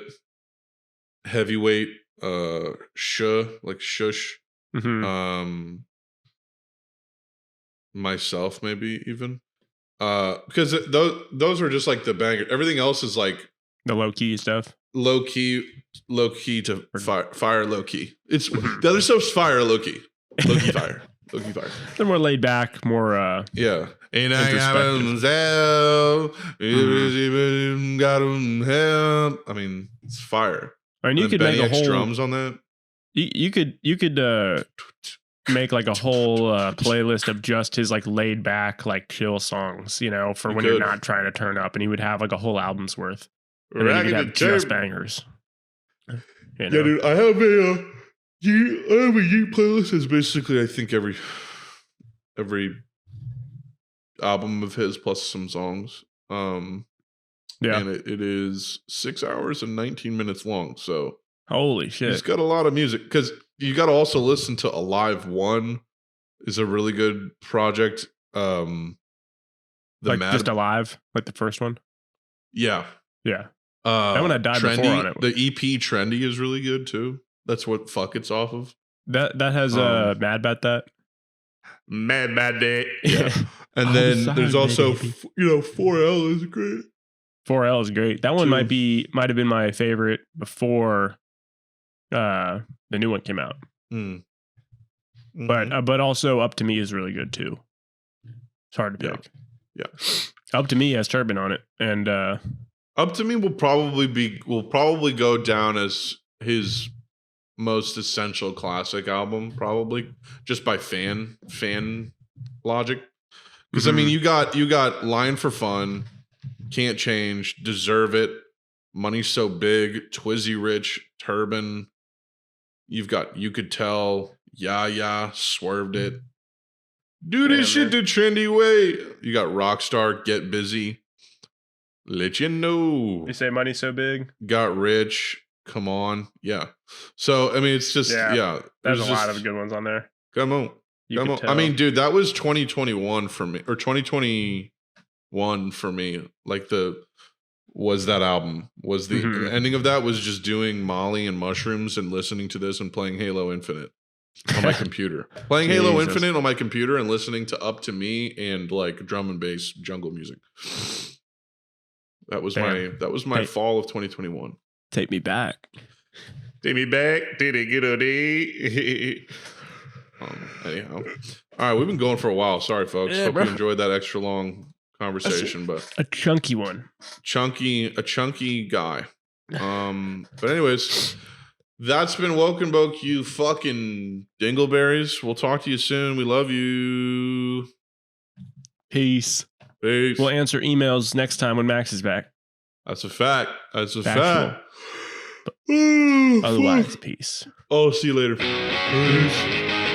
Heavyweight, like Shush, Myself, maybe even, because those are just like the banger. Everything else is like the low key stuff. Low key to fire low key. It's the other stuff's fire low key fire. Low key fire. They're more laid back, more yeah. And I mean, it's fire. I mean, you could make a whole drums on that. You could make like a whole playlist of just his like laid back, like chill songs, you know, for when you're not trying to turn up, and he would have like a whole album's worth. And then you could have just bangers. You know? Yeah, dude, I have a Yeet playlist is basically, I think, every album of his plus some songs. And it is 6 hours and 19 minutes long. So holy shit, he's got a lot of music, because you got to also listen to Alive 1 is a really good project. Just Alive, like the first one. Yeah. That one I died Trendy, before on it. The EP Trendy is really good too. That's what Fuck It's off of. That has Mad About That. Mad About That. Yeah. And then there's also 4L is great. 4L is great. That one might have been my favorite before the new one came out. But also Up to Me is really good too. It's hard to pick. Yeah. Up to Me has Turban on it, and Up to Me will probably go down as his most essential classic album, probably just by fan logic. Because I mean, you got Line for Fun, Can't Change, Deserve It, Money So Big, Twizzy Rich, Turban. You've got You Could Tell, Yeah, Swerved It, Do This Shit the Trendy Way. You got Rockstar, Get Busy, Let You Know. You say Money So Big? Got Rich, Come On. Yeah. So, I mean, it's just, There's a lot of good ones on there. Come on. I mean, dude, that was 2021 for me, or 2021 for me. Like that album was the ending of that was just doing Molly and mushrooms and listening to this and playing Halo Infinite on my computer. Playing Halo Infinite on my computer and listening to Up to Me and like drum and bass jungle music. That was my fall of 2021. Take me back. Take me back. Did it get a day? Anyhow, all right, we've been going for a while. Sorry, folks. Hope you enjoyed that extra long conversation, but a chunky one, a chunky guy. But anyways, that's been Woken Boke, you fucking dingleberries. We'll talk to you soon. We love you. Peace. We'll answer emails next time when Max is back. That's a fact. Factual. Otherwise, peace. Oh, see you later. Peace.